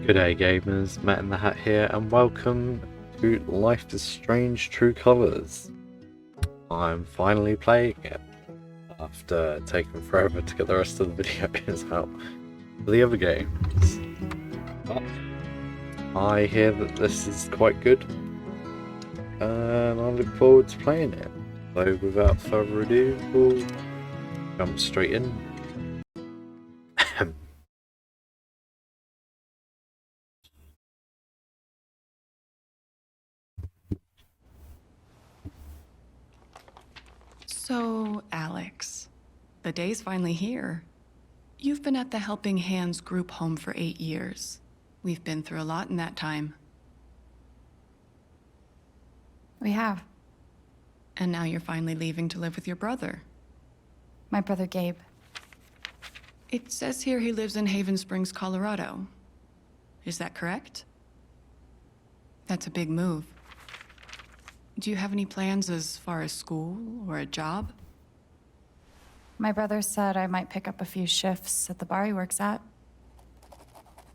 G'day gamers, Matt in the Hat here, and welcome to Life is Strange True Colors. I'm finally playing it, after taking forever to get the rest of the videos out for the other games. But I hear that this is quite good, and I look forward to playing it. So without further ado, we'll jump straight in. So, Alex, the day's finally here. You've been at the Helping Hands group home for 8 years. We've been through a lot in that time. We have. And now you're finally leaving to live with your brother. My brother Gabe. It says here he lives in Haven Springs, Colorado. Is that correct? That's a big move. Do you have any plans as far as school or a job? My brother said I might pick up a few shifts at the bar he works at.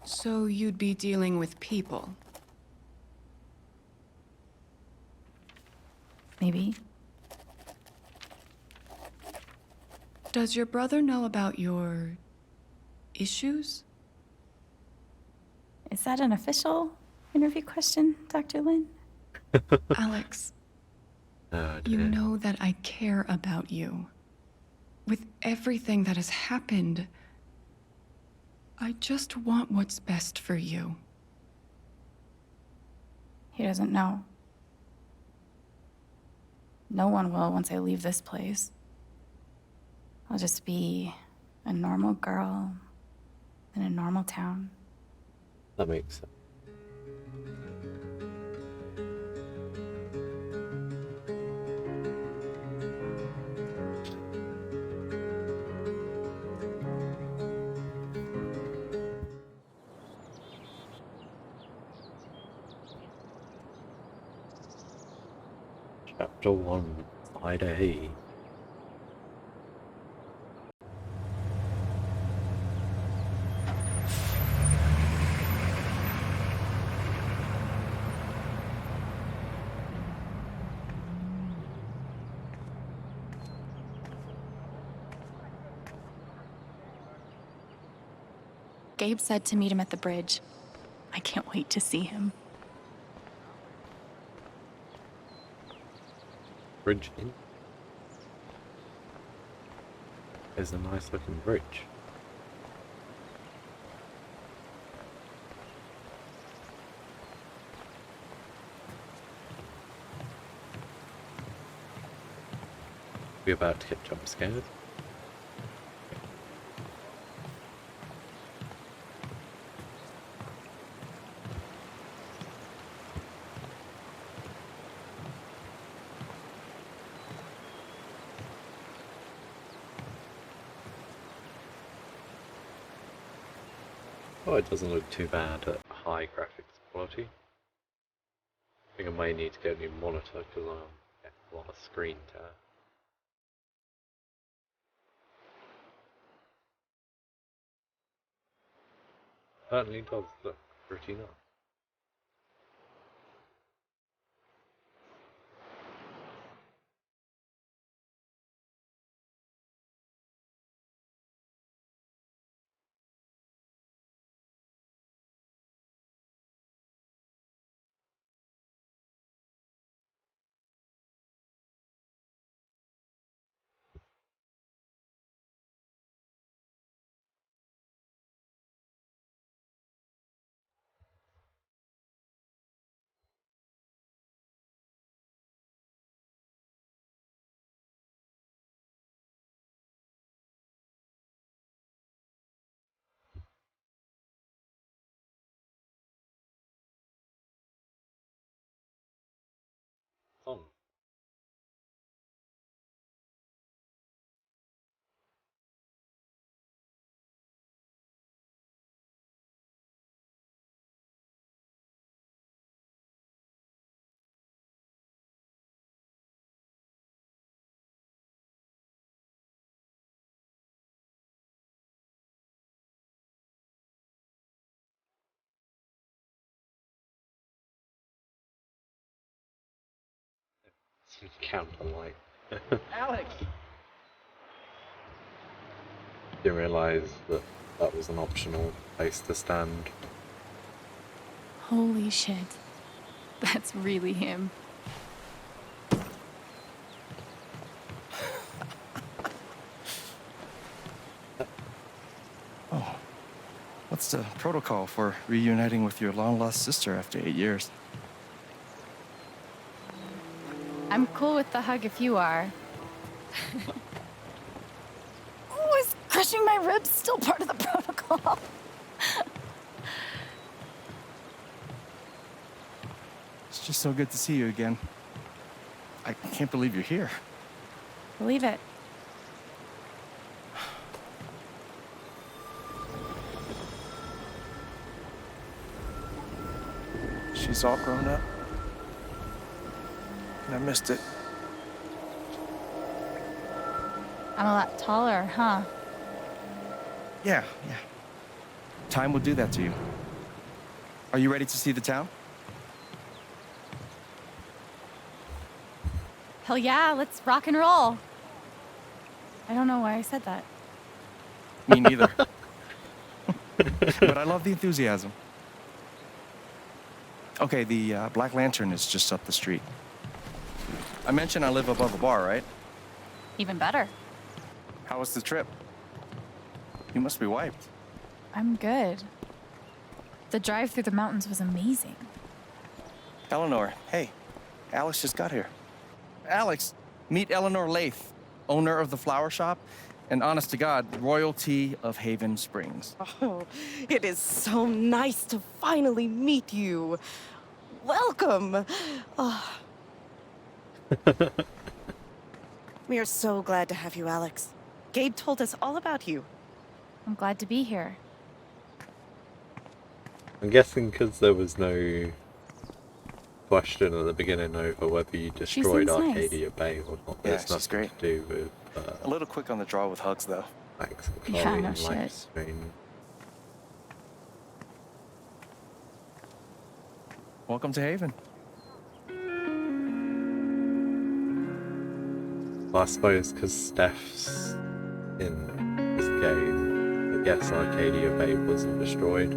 So you'd be dealing with people? Maybe. Does your brother know about your issues? Is that an official interview question, Dr. Lin? Alex, Oh, you dear. know that I care about you. With everything that has happened, I just want what's best for you. He doesn't know. No one will once I leave this place. I'll just be a normal girl in a normal town. That makes sense. Chapter 1, Side A. Gabe said to meet him at the bridge. I can't wait to see him. Bridge in. There's a nice looking bridge. We're about to get jump scared. Oh, it doesn't look too bad at high graphics quality. I think I may need to get a new monitor because I'm getting a lot of screen tear. Certainly does look pretty nice. Candlelight. Alex! Didn't realise that that was an optional place to stand. Holy shit. That's really him. Oh, what's the protocol for reuniting with your long-lost sister after 8 years? I'm cool with the hug if you are. Oh, is crushing my ribs still part of the protocol? It's just so good to see you again. I can't believe you're here. Believe it. She's all grown up. And I missed it. I'm a lot taller, huh? Yeah. Time will do that to you. Are you ready to see the town? Hell yeah, let's rock and roll. I don't know why I said that. Me neither. But I love the enthusiasm. Okay, the Black Lantern is just up the street. I mentioned I live above a bar, right? Even better. How was the trip? You must be wiped. I'm good. The drive through the mountains was amazing. Eleanor, hey, Alex just got here. Alex, meet Eleanor Lath, owner of the flower shop, and honest to God, royalty of Haven Springs. Oh, it is so nice to finally meet you. Welcome. Oh. We are so glad to have you, Alex. Gabe told us all about you. I'm glad to be here. I'm guessing because there was no question at the beginning over whether you destroyed seems nice. Arcadia Bay or not. Yeah, There's she's nothing great. to do with A little quick on the draw with hugs, though. Max and Chloe Yeah, no and shit. Lifestream. Welcome to Haven. Well, I suppose because Steph's in this game, I guess Arcadia Bay wasn't destroyed.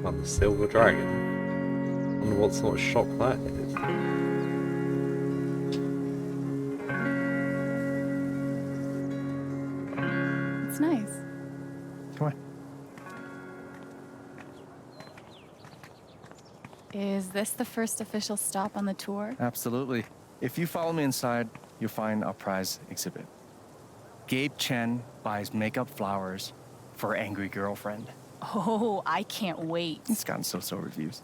On the Silver Dragon. Wonder what sort of shop that is. It's nice. Come on. Is this the first official stop on the tour? Absolutely. If you follow me inside, you'll find our prize exhibit. Gabe Chen buys makeup flowers for her angry girlfriend. Oh, I can't wait. It's gotten so-so reviews.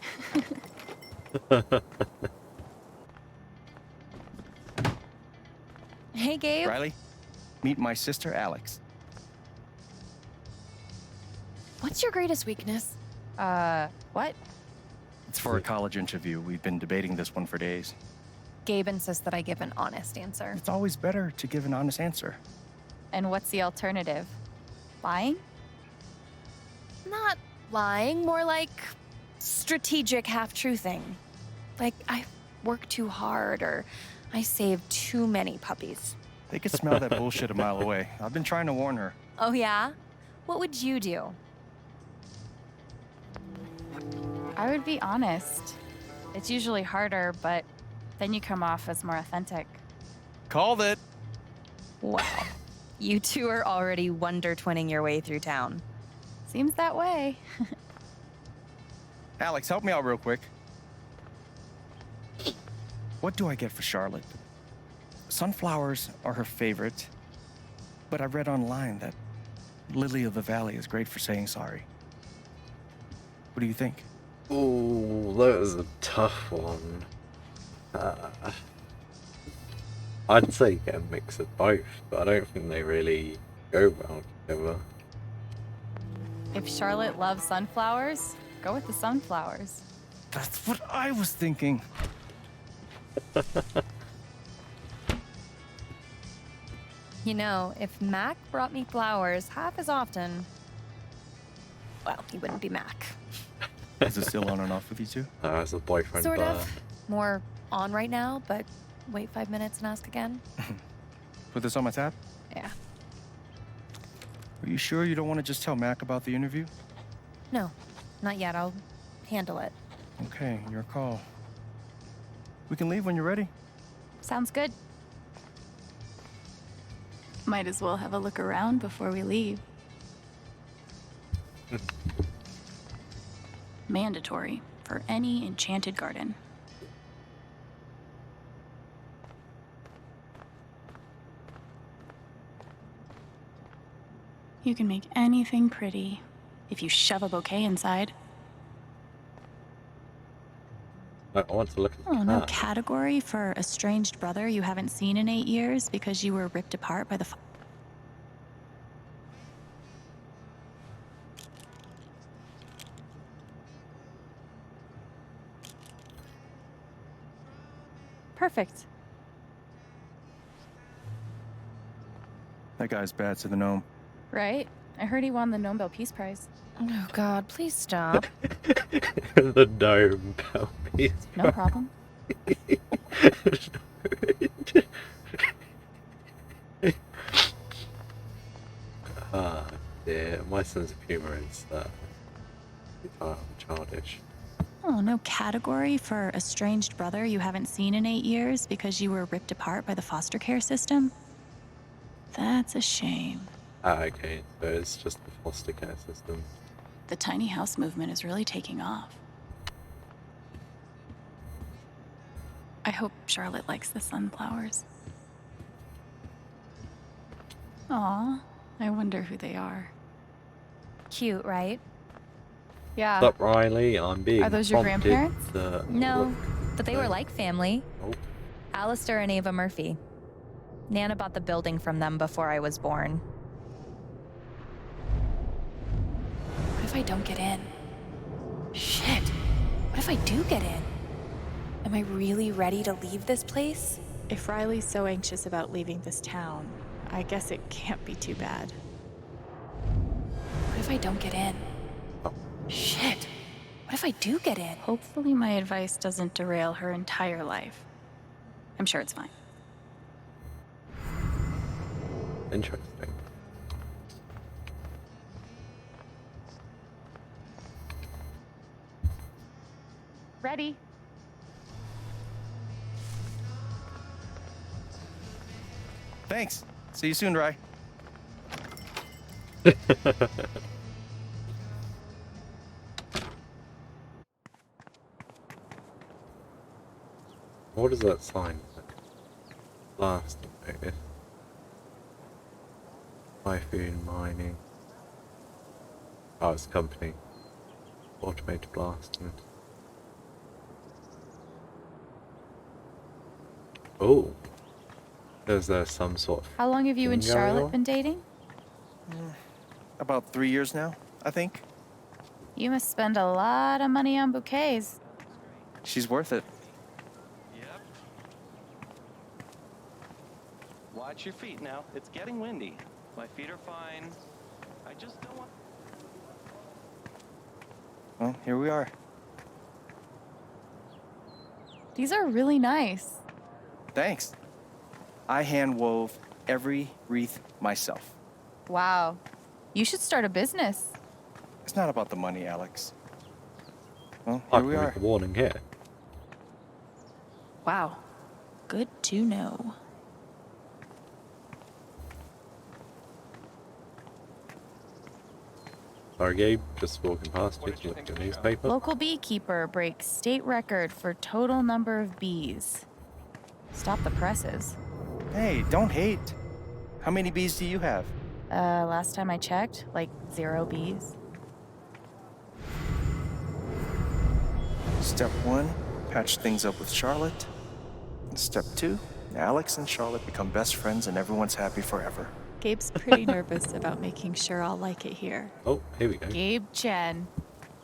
Hey, Gabe. Riley, meet my sister, Alex. What's your greatest weakness? What? It's for a college interview. We've been debating this one for days. Gabe insists that I give an honest answer. It's always better to give an honest answer. And what's the alternative? Lying? Not lying, more like strategic half-truthing. Like, I work too hard or I save too many puppies. They could smell that bullshit a mile away. I've been trying to warn her. Oh, yeah? What would you do? I would be honest. It's usually harder, but then you come off as more authentic. Called it. Wow. You two are already wonder-twinning your way through town. Seems that way. Alex, help me out real quick. What do I get for Charlotte? Sunflowers are her favorite, but I read online that Lily of the Valley is great for saying sorry. What do you think? Ooh, that was a tough one. I'd say get a mix of both, but I don't think they really go well together. If Charlotte loves sunflowers, go with the sunflowers. That's what I was thinking. You know, if Mac brought me flowers half as often, well, he wouldn't be Mac. Is it still on and off with you two? As a boyfriend Sort burn. of. More on right now, but wait 5 minutes and ask again. Put this on my tab? Yeah. Are you sure you don't want to just tell Mac about the interview? No, not yet. I'll handle it. Okay, your call. We can leave when you're ready. Sounds good. Might as well have a look around before we leave. Mandatory for any enchanted garden. You can make anything pretty if you shove a bouquet inside. I want to look at the Oh, no cat. category for estranged brother you haven't seen in 8 years because you were ripped apart by the. Perfect. That guy's bad to the gnome. Right? I heard he won the Nobel Peace Prize. Oh, God, please stop. The gnome pelvis. No problem. Ah, dear. My sense of humor is childish. Oh, no category for estranged brother you haven't seen in 8 years because you were ripped apart by the foster care system? That's a shame. Ah, okay. So it's just the foster care system. The tiny house movement is really taking off. I hope Charlotte likes the sunflowers. Aw, I wonder who they are. Cute, right? Yeah. What's up, Riley? I'm being Are those your prompted grandparents? to No, look- but they were like family. Oh, Alistair and Ava Murphy. Nana bought the building from them before I was born. What if I don't get in? Shit. What if I do get in? Am I really ready to leave this place? If Riley's so anxious about leaving this town, I guess it can't be too bad. What if I don't get in? Oh. Shit. What if I do get in? Hopefully my advice doesn't derail her entire life. I'm sure it's fine. interesting. Ready? Thanks. See you soon, Rye. What is that sign? Blast notice. Typhoon mining. Oh, it's a company. Automated blasting. Oh. Is there some sort of How long have you and thing going Charlotte on? been dating? About 3 years now, I think. You must spend a lot of money on bouquets. She's worth it. Yep. Watch your feet now. It's getting windy. My feet are fine. I just don't want. Well, here we are. These are really nice. Thanks. I hand wove every wreath myself. Wow. You should start a business. It's not about the money, Alex. Well, I here can we read are. the warning here. Wow. Good to know. Sorry, Gabe, just walking past you to look at the newspaper. Local beekeeper breaks state record for total number of bees. Stop the presses. Hey, don't hate. How many bees do you have? Last time I checked, like 0 bees. Step 1, patch things up with Charlotte. Step 2, Alex and Charlotte become best friends and everyone's happy forever. Gabe's pretty nervous about making sure I'll like it here. Oh, here we go. Gabe Chen.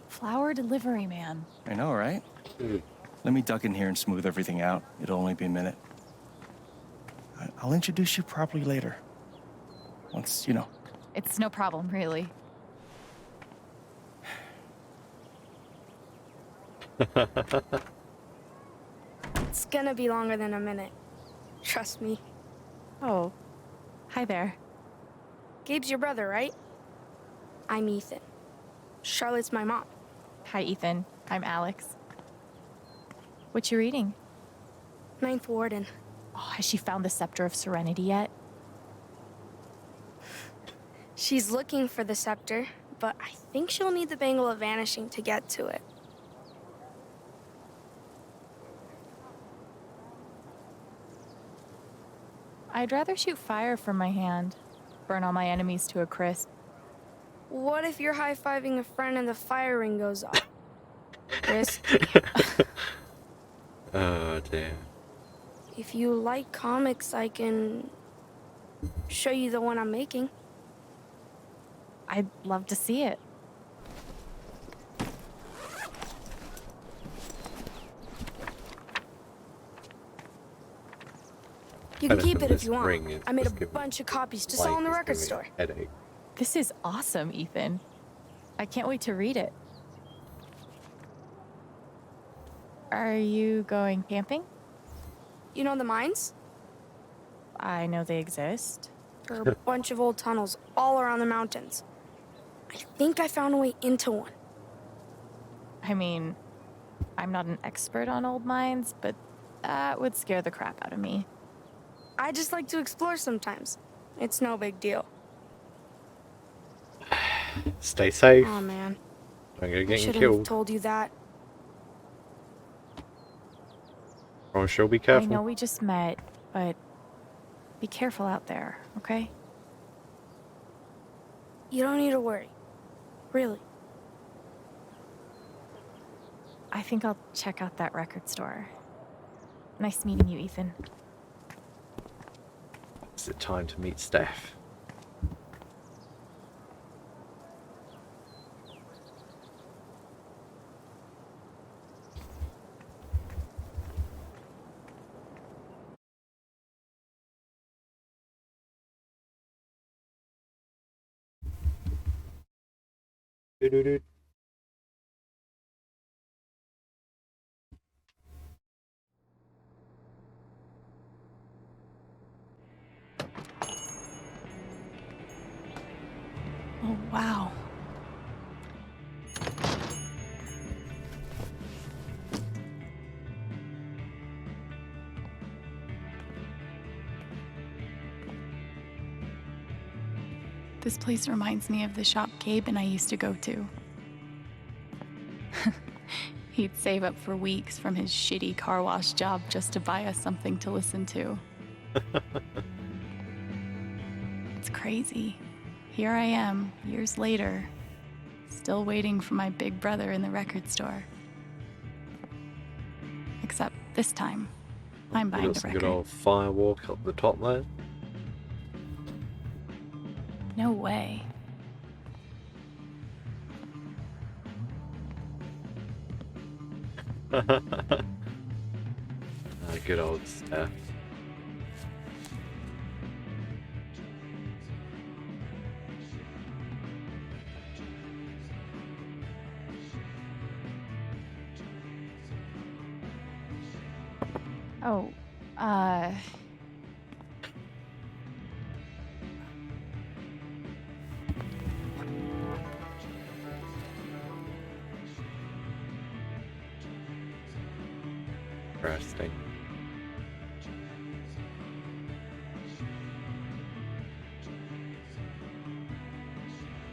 Flower delivery man. I know, right? Ooh. Let me duck in here and smooth everything out. It'll only be a minute. I'll introduce you properly later. Once, It's no problem, really. It's gonna be longer than a minute. Trust me. Oh, hi there. Gabe's your brother, right? I'm Ethan. Charlotte's my mom. Hi, Ethan. I'm Alex. What you reading? Ninth Warden. Oh, has she found the Scepter of Serenity yet? She's looking for the scepter, but I think she'll need the Bangle of Vanishing to get to it. I'd rather shoot fire from my hand. Burn all my enemies to a crisp. What if you're high-fiving a friend and the fire ring goes off? Risk. Oh dear. If you like comics, I can show you the one I'm making. I'd love to see it. You can keep Anything it if this you want. ring is I made a just giving bunch of copies to Like, sell in the it's record giving me store. a headache. This is awesome, Ethan. I can't wait to read it. Are you going camping? You know the mines? I know they exist. There are a bunch of old tunnels all around the mountains. I think I found a way into one. I mean, I'm not an expert on old mines, but that would scare the crap out of me. I just like to explore sometimes. It's no big deal. Stay safe. Oh man, Don't get I getting shouldn't have killed. told you that. Promise you'll be I careful. know we just met, but be careful out there, okay? You don't need to worry. Really. I think I'll check out that record store. Nice meeting you, Ethan. Is it time to meet Steph? Doo-doo-doo. Oh, wow. This place reminds me of the shop Gabe and I used to go to. He'd save up for weeks from his shitty car wash job just to buy us something to listen to. It's crazy. Here I am, years later, still waiting for my big brother in the record store. Except this time, I'm We buying got the some record. good old firewalk up the top there. No way. Good old Steph. Oh, Interesting.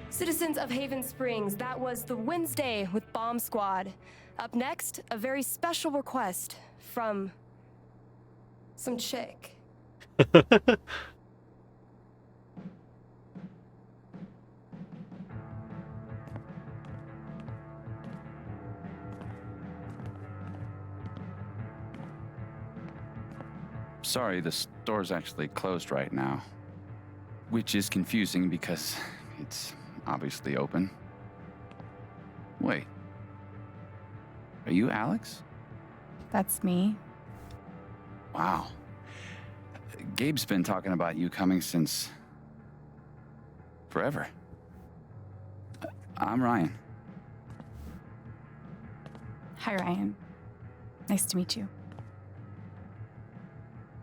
Citizens of Haven Springs, that was the Wednesday with Bomb Squad. Up next, a very special request from some chick. Sorry, the store's actually closed right now. Which is confusing because it's obviously open. Wait. Are you Alex? that's me. Wow. Gabe's been talking about you coming since forever. I'm Ryan. Hi, Ryan. Nice to meet you.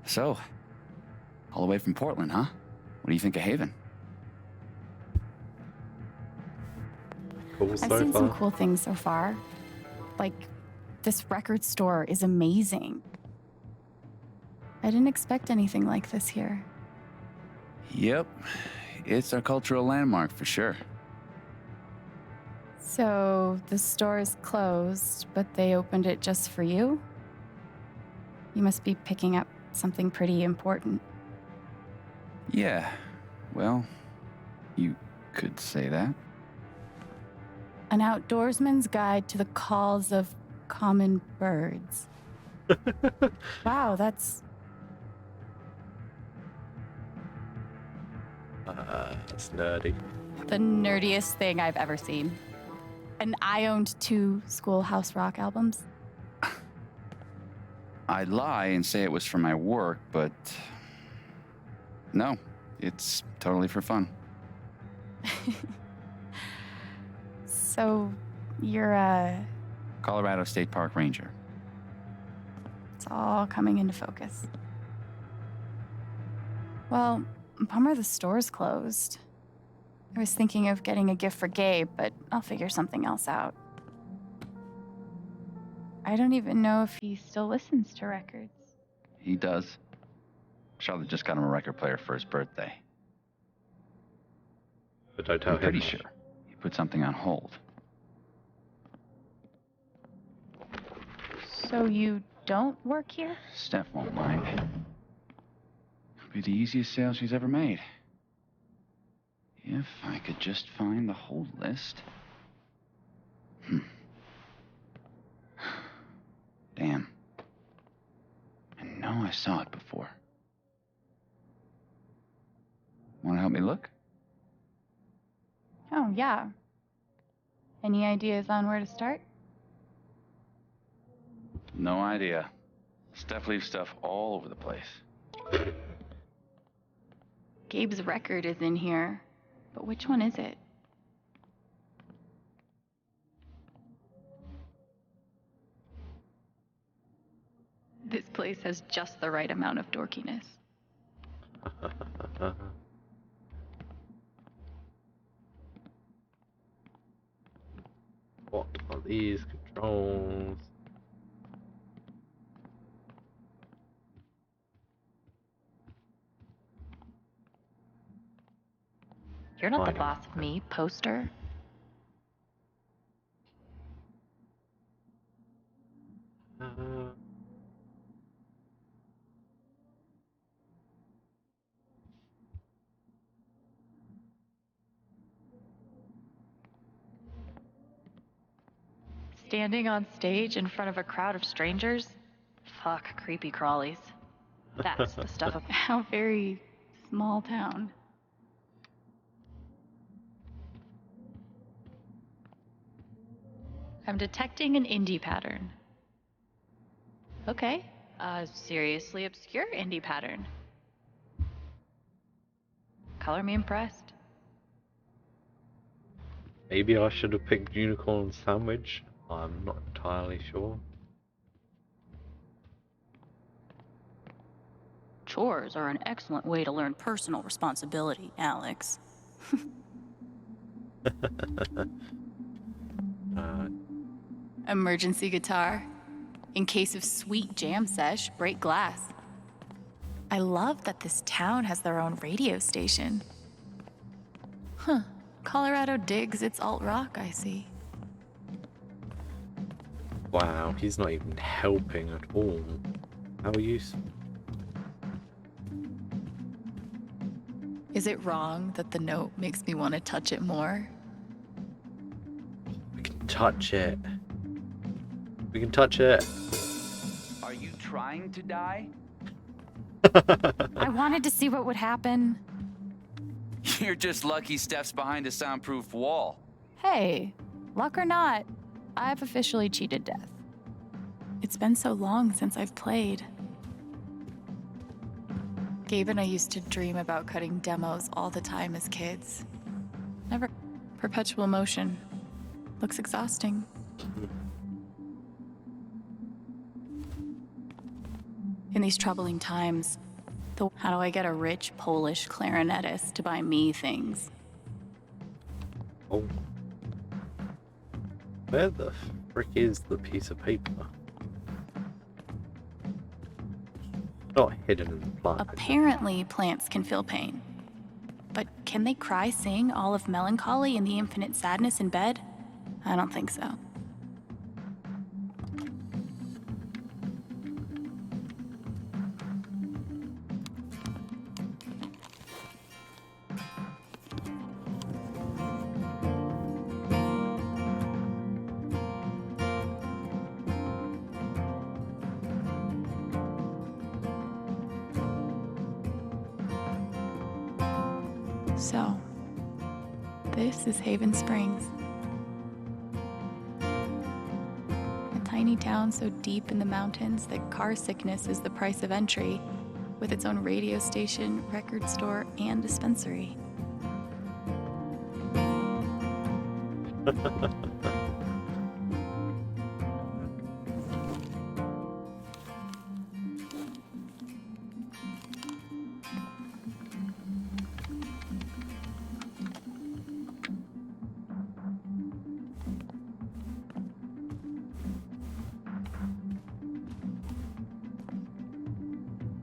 So, all the way from Portland, huh? What do you think of Haven? Cool I've so seen far. some cool things so far. Like, this record store is amazing. I didn't expect anything like this here. Yep, it's our cultural landmark for sure. So, the store is closed, but they opened it just for you? You must be picking up something pretty important. Yeah, well, you could say that. An outdoorsman's guide to the calls of common birds. Wow, that's... That's nerdy. the nerdiest thing I've ever seen. And I owned 2 Schoolhouse Rock albums. I'd lie and say it was for my work, but no, it's totally for fun. So, you're a... Colorado State Park Ranger. It's all coming into focus. Well, bummer the store's closed. I was thinking of getting a gift for Gabe, but I'll figure something else out. I don't even know if he still listens to records. He does. Charlotte just got him a record player for his birthday. But don't tell I'm pretty him. sure he put something on hold. So you don't work here? Steph won't mind. It'll be the easiest sale she's ever made. If I could just find the hold list. Damn. I know I saw it before. Want to help me look? Oh, yeah. Any ideas on where to start? No idea. Steph leaves stuff all over the place. Gabe's record is in here, but which one is it? This place has just the right amount of dorkiness. What are these controls? You're not the Fine. boss of me, poster. Uh, Standing on stage in front of a crowd of strangers? Fuck creepy crawlies. That's the stuff of how very small town. I'm detecting an indie pattern. Okay, a seriously obscure indie pattern. Color me impressed. maybe I should have picked Unicorn Sandwich. I'm not entirely sure. Chores are an excellent way to learn personal responsibility, Alex. Emergency guitar. In case of sweet jam sesh, break glass. I love that this town has their own radio station. Huh. Colorado digs its alt rock, I see. Wow, he's not even helping at all. How useful. Is it wrong that the note makes me want to touch it more? We can touch it. We can touch it. Are you trying to die? I wanted to see what would happen. You're just lucky Steph's behind a soundproof wall. Hey, luck or not, I've officially cheated death. It's been so long since I've played. Gabe and I used to dream about cutting demos all the time as kids. Never perpetual motion. Looks exhausting. In these troubling times, how do I get a rich Polish clarinetist to buy me things? Oh. Where the frick is the piece of paper? Not hidden in the plant. Apparently, plants can feel pain. But can they cry, sing all of melancholy and the infinite sadness in bed? I don't think so. So, this is Haven Springs. A tiny town so deep in the mountains that car sickness is the price of entry, with its own radio station, record store, and dispensary.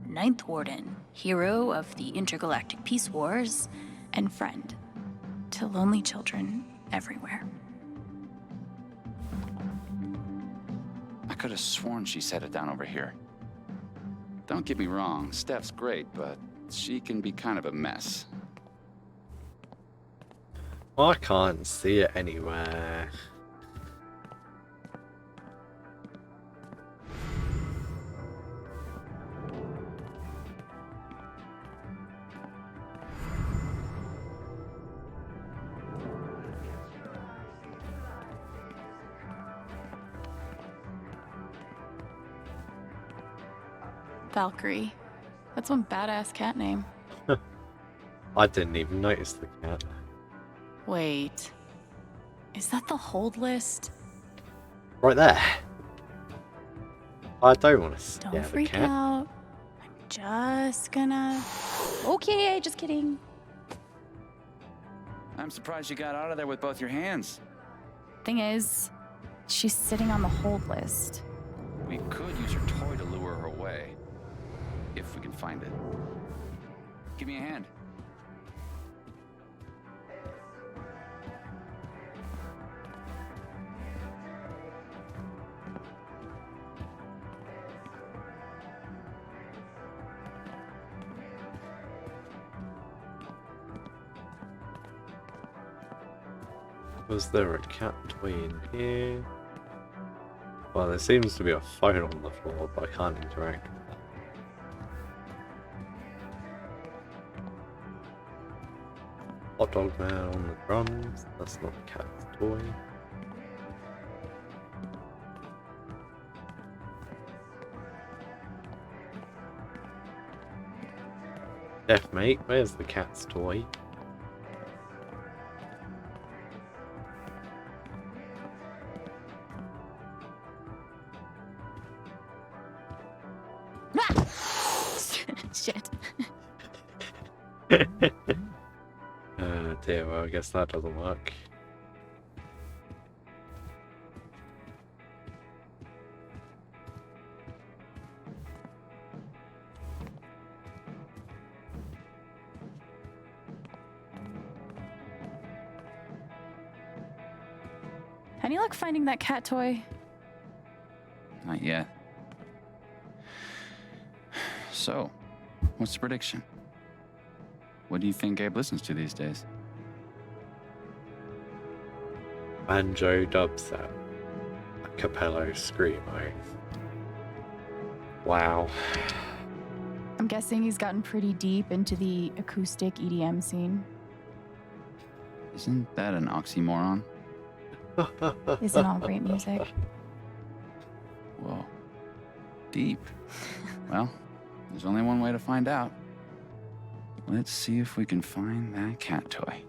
Ninth Warden, hero of the intergalactic peace wars, and friend to lonely children everywhere. I could have sworn she set it down over here. Don't get me wrong, Steph's great, but she can be kind of a mess. I can't see it anywhere. Valkyrie. That's one badass cat name. I didn't even notice the cat. Wait. Is that the hold list? Right there. I don't want to scare Don't the freak cat. out. I'm just gonna... Okay, just kidding. I'm surprised you got out of there with both your hands. Thing is, she's sitting on the hold list. We could use her toy to lure her away. If we can find it. Give me a hand. Was there a cat toy in here? Well, there seems to be a phone on the floor, but I can't interact with that. Hot dog man on the drums. That's not a cat's toy. Deaf mate, where's the cat's toy? Shit. Dear, well, I guess that doesn't work. Any luck finding that cat toy? Not yet. So, what's the prediction? What do you think Gabe listens to these days? Banjo dubstep. A cappello screamo. Wow. I'm guessing he's gotten pretty deep into the acoustic EDM scene. Isn't that an oxymoron? Isn't all great music? Whoa. Deep. Well, there's only one way to find out. Let's see if we can find that cat toy.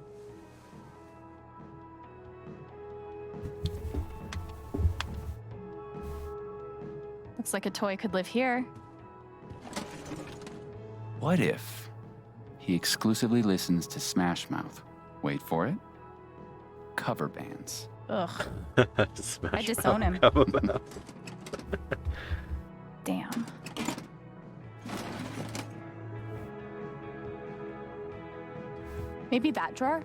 Looks like a toy could live here. What if he exclusively listens to Smash Mouth? Wait for it. Cover bands. Ugh. Smash I disown him. cover band. Damn. Maybe that drawer?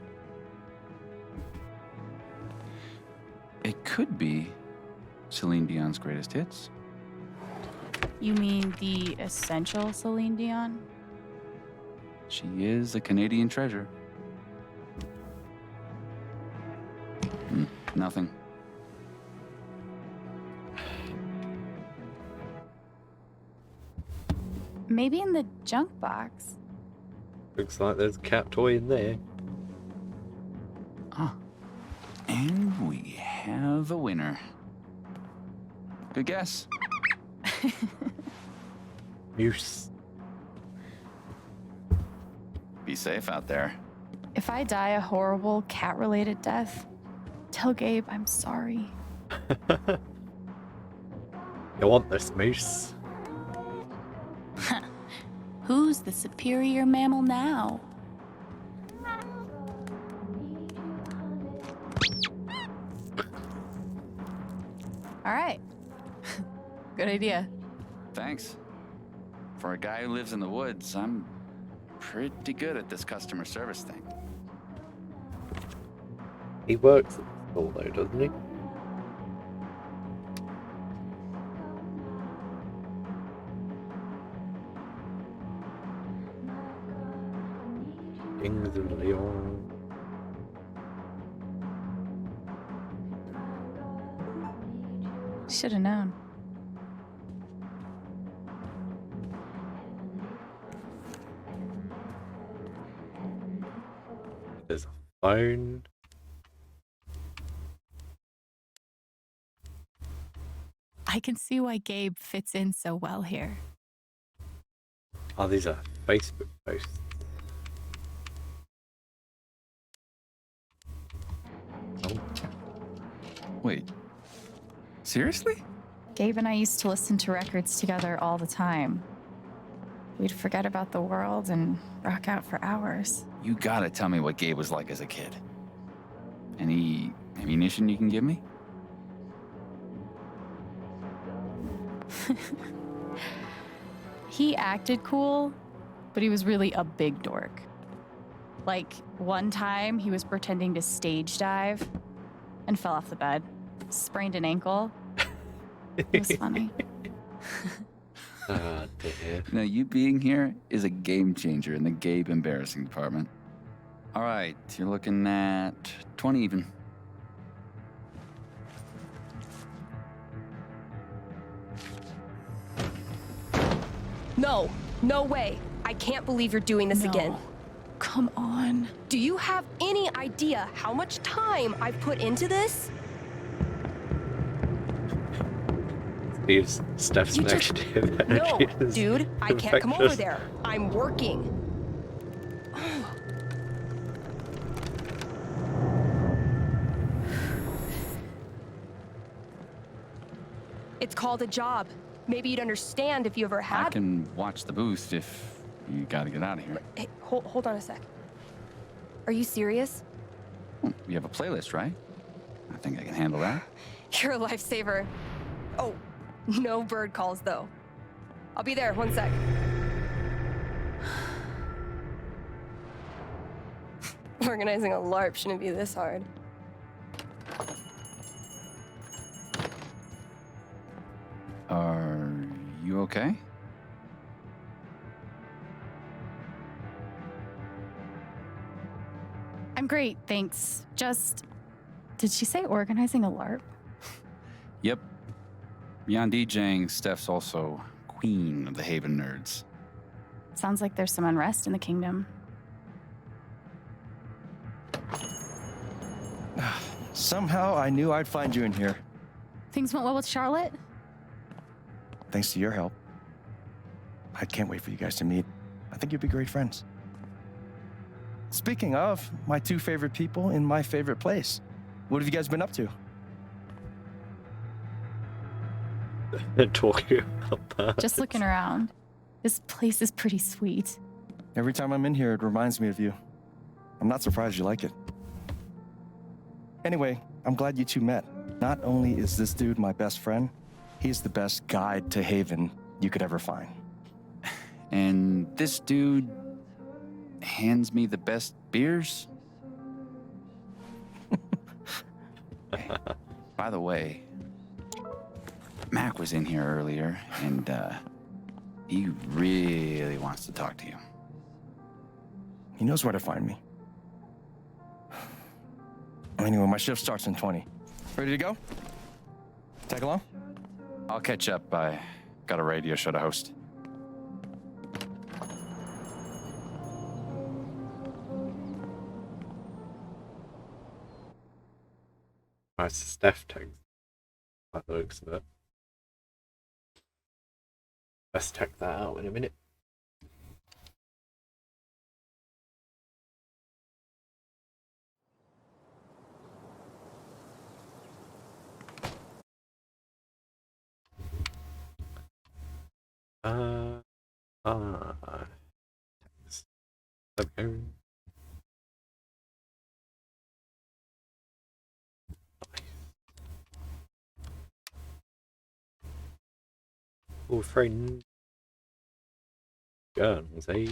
It could be Celine Dion's greatest hits. You mean the essential Celine Dion? She is a Canadian treasure. Nothing. Maybe in the junk box. Looks like there's a cat toy in there. Ah. And we have a winner. Good guess. Moose. Be safe out there. If I die a horrible cat-related death, tell Gabe I'm sorry. You want this, Moose? Who's the superior mammal now? All right. Good idea. Thanks. For a guy who lives in the woods, I'm pretty good at this customer service thing. He works at the school though, doesn't he? Kings of Leon. Should have known. There's a phone. I can see why Gabe fits in so well here. Oh, these are Facebook posts. Oh, Wait. Seriously? Gabe and I used to listen to records together all the time. We'd forget about the world and rock out for hours. You gotta tell me what Gabe was like as a kid. Any ammunition you can give me? He acted cool, but he was really a big dork. Like, one time he was pretending to stage dive and fell off the bed, sprained an ankle. It was funny. ah, dear. Now, you being here is a game changer in the Gabe embarrassing department. All right, you're looking at 20 even. No, no way. I can't believe you're doing this No. again. Come on. Do you have any idea how much time I've put into this? Steve's Steph's You just- negative No, energy is dude, I can't come over infectious. there. I'm working. It's called a job. Maybe you'd understand if you ever I had. can watch the booth if you gotta get out of here. Hey, hold on a sec. Are you serious? We have a playlist, right? I think I can handle that. You're a lifesaver. Oh, no bird calls though. I'll be there, 1 sec. Organizing a LARP shouldn't be this hard. Are you okay? I'm great, thanks. Just, did she say organizing a LARP? Yep. Beyond DJing, Steph's also queen of the Haven nerds. Sounds like there's some unrest in the kingdom. Somehow I knew I'd find you in here. Things went well with Charlotte? Thanks to your help. I can't wait for you guys to meet. I think you'd be great friends. Speaking of, my two favorite people in my favorite place. What have you guys been up to? Talking about that. Just looking around. This place is pretty sweet. Every time I'm in here, it reminds me of you. I'm not surprised you like it. Anyway, I'm glad you two met. Not only is this dude my best friend, he's the best guide to Haven you could ever find. And this dude hands me the best beers? By the way, Mac was in here earlier, and he really wants to talk to you. He knows where to find me. Anyway, my shift starts in 20. Ready to go? Tag along? I'll catch up. I got a radio show to host. Nice Steph tag. By the looks of it. Let's check that out in a minute. Text. There we go. Oh, friend. Guns, eh?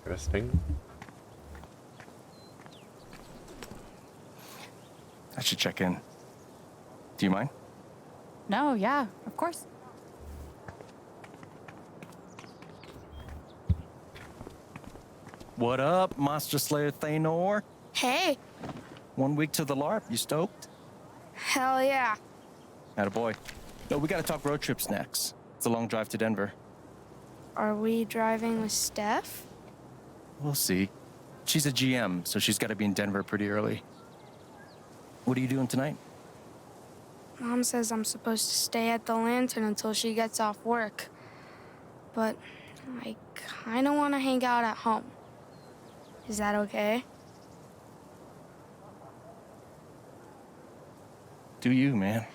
Interesting. I should check in. Do you mind? No, yeah, of course. What up, Monster Slayer Thanor? Hey, 1 week to the LARP, you stoked? hell yeah. Attaboy. No, we gotta talk road trips next. It's a long drive to Denver. Are we driving with Steph? We'll see. She's a GM, so she's gotta be in Denver pretty early. What are you doing tonight? Mom says I'm supposed to stay at the Lantern until she gets off work. But I kinda wanna hang out at home. Is that okay? Do you, man?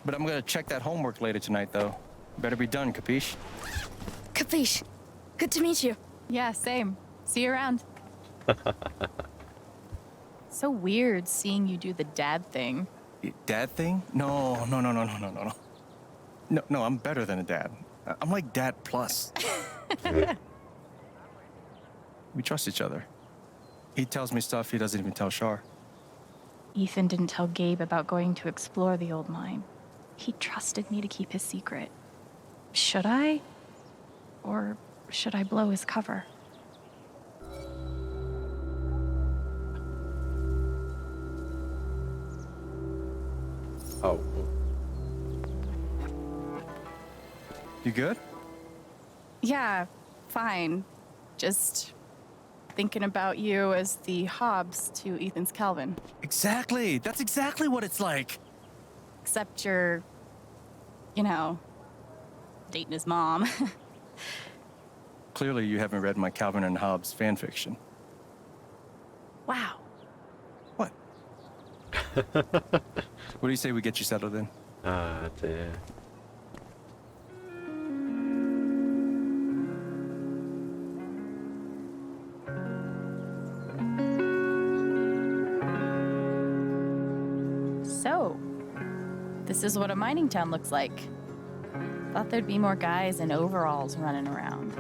But I'm gonna check that homework later tonight, though. Better be done, capiche? Capiche. Good to meet you. Yeah, same. See you around. So weird seeing you do the dad thing. Dad thing? No. No, I'm better than a dad. I'm like dad plus. We trust each other. He tells me stuff he doesn't even tell Shar. Ethan didn't tell Gabe about going to explore the old mine. He trusted me to keep his secret. Should I? Or should I blow his cover? Oh. You good? Yeah, fine. Just thinking about you as the Hobbs to Ethan's Calvin. Exactly. That's exactly what it's like. Except you're, dating his mom. Clearly, you haven't read my Calvin and Hobbes fan fiction. Wow. What? What do you say we get you settled in? Ah, dear. So, this is what a mining town looks like. Thought there'd be more guys in overalls running around.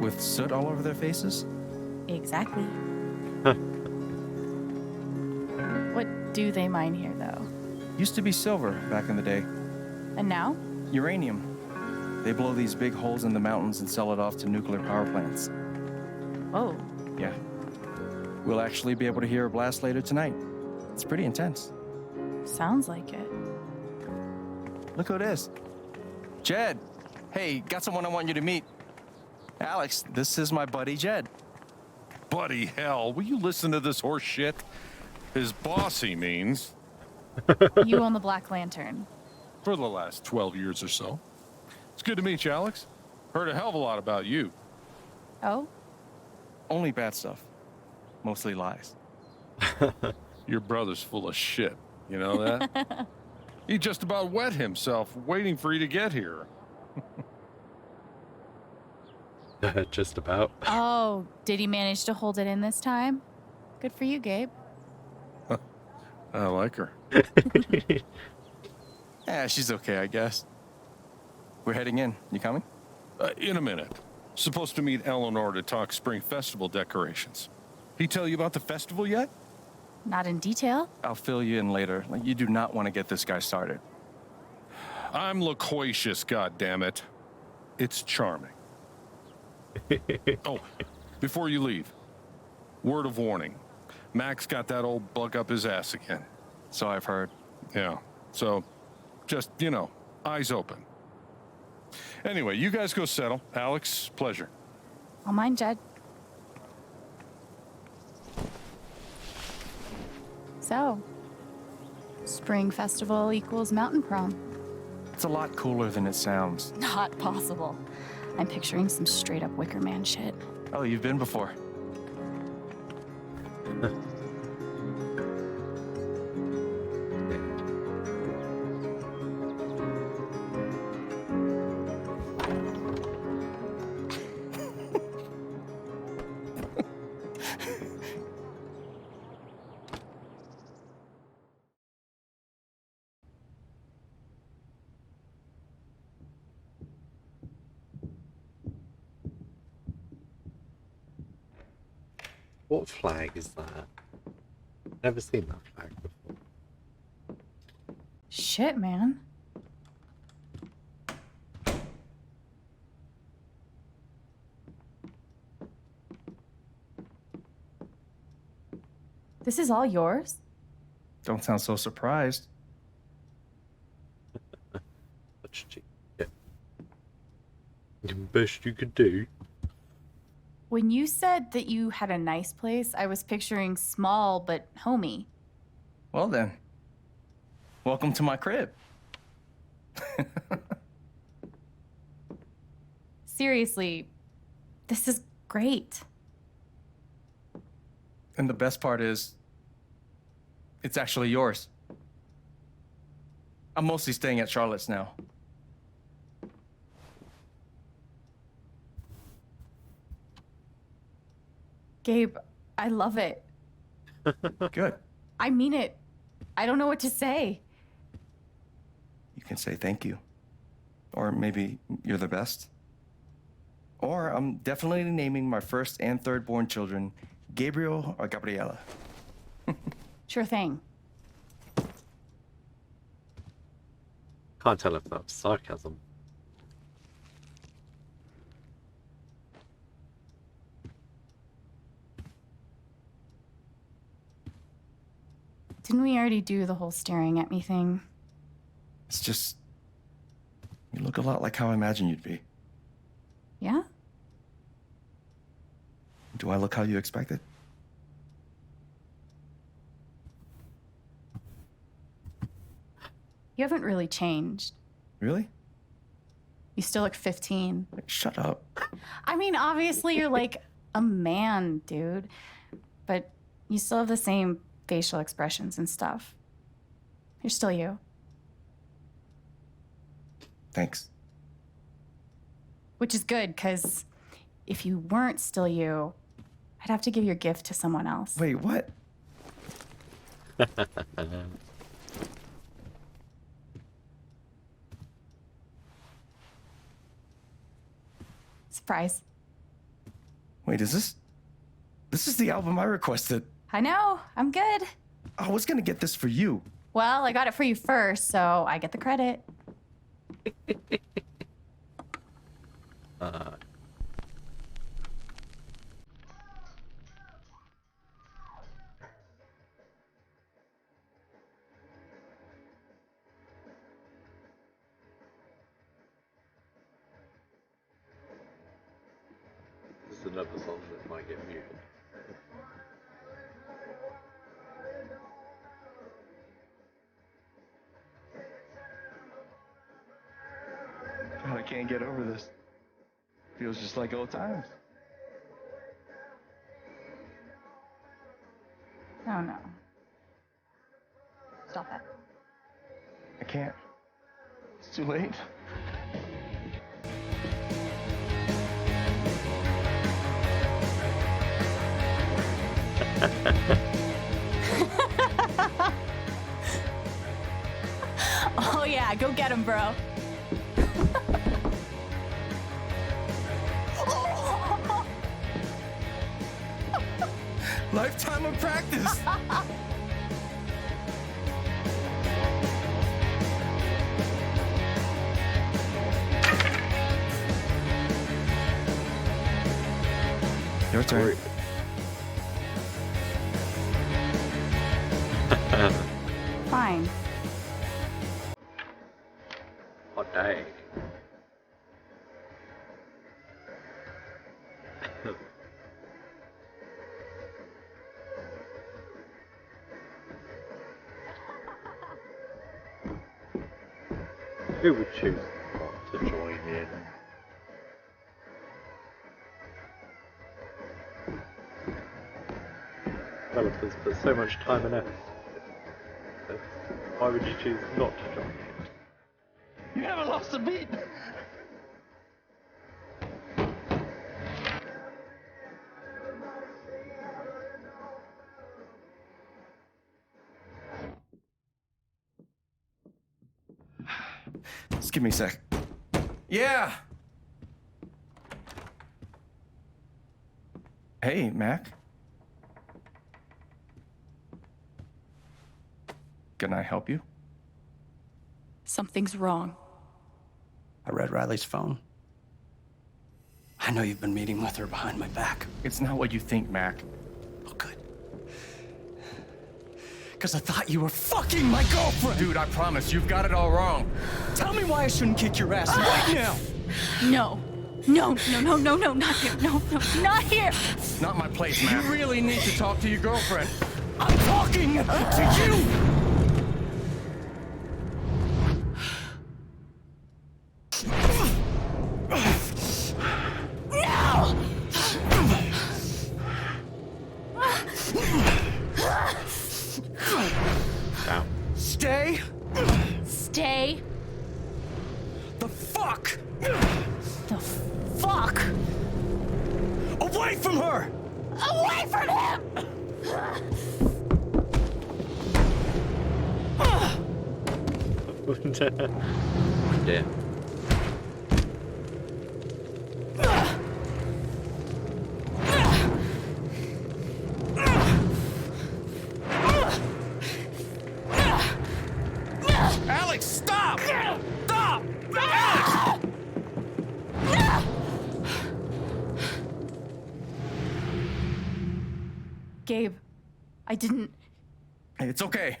With soot all over their faces? Exactly. What do they mine here, though? Used to be silver back in the day. And now? Uranium. They blow these big holes in the mountains and sell it off to nuclear power plants. Whoa. Yeah. We'll actually be able to hear a blast later tonight. It's pretty intense. Sounds like it. Look who it is. Jed. Hey, got someone I want you to meet. Alex, this is my buddy Jed. Buddy hell, will you listen to this horse shit? His boss, he means. You own the Black Lantern. For the last 12 years or so. It's good to meet you, Alex. Heard a hell of a lot about you. Oh? Only bad stuff. mostly lies. Your brother's full of shit. You know that? He just about wet himself waiting for you to get here. Just about. Oh, did he manage to hold it in this time? Good for you, Gabe. I like her. Yeah, she's okay, I guess. We're heading in. You coming? In a minute. Supposed to meet Eleanor to talk spring festival decorations. He tell you about the festival yet? Not in detail. I'll fill you in later. Like, you do not want to get this guy started. I'm loquacious, goddammit. It's charming. Oh, before you leave, word of warning. Max got that old bug up his ass again. So I've heard. Yeah, so just, eyes open. Anyway, you guys go settle. Alex, pleasure. All mine, Jed. So, spring festival equals mountain prom. It's a lot cooler than it sounds. Not possible. I'm picturing some straight up Wicker Man shit. Oh, you've been before. What flag is that? Never seen that flag before. Shit, man. This is all yours? Don't sound so surprised. Such cheap. Yeah. The best you could do. When you said that you had a nice place, I was picturing small but homey. Well then, welcome to my crib. Seriously, this is great. And the best part is, it's actually yours. I'm mostly staying at Charlotte's now. Gabe, I love it. Good. I mean it. I don't know what to say. You can say thank you. Or maybe you're the best. Or I'm definitely naming my first and third born children Gabriel or Gabriela. Sure thing. Can't tell if that was sarcasm. Didn't we already do the whole staring at me thing? It's just, you look a lot like how I imagined you'd be. Yeah? Do I look how you expected? You haven't really changed. Really? You still look 15. Shut up. I mean, obviously you're like a man, dude. But you still have the same facial expressions and stuff. You're still you. Thanks. Which is good, because if you weren't still you, I'd have to give your gift to someone else. Wait, what? Surprise. Wait, is this the album I requested? I know, I'm good. I was gonna get this for you. Well, I got it for you first, so I get the credit. This is another song that might get muted. God, I can't get over this. Feels just like old times. Oh no. Stop that. I can't. It's too late. Oh yeah, go get him, bro. Lifetime of practice. Your turn. Fine. Hot day. Who would choose not to join in? Developers put so much time and effort into this. Why would you choose not to join in? You haven't lost a beat. Just give me a sec. Yeah. Hey, Mac. Can I help you? Something's wrong. I read Riley's phone. I know you've been meeting with her behind my back. It's not what you think, Mac. Oh, good. Because I thought you were fucking my girlfriend! Dude, I promise, you've got it all wrong. Tell me why I shouldn't kick your ass right now! No. No, not here. No, not here. Not my place, Mac. You really need to talk to your girlfriend. I'm talking to you! Down. Stay Stay the fuck the fuck away from her! away from him! Yeah. Alex, stop! Stop! Alex! Gabe, I didn't. Hey, it's okay.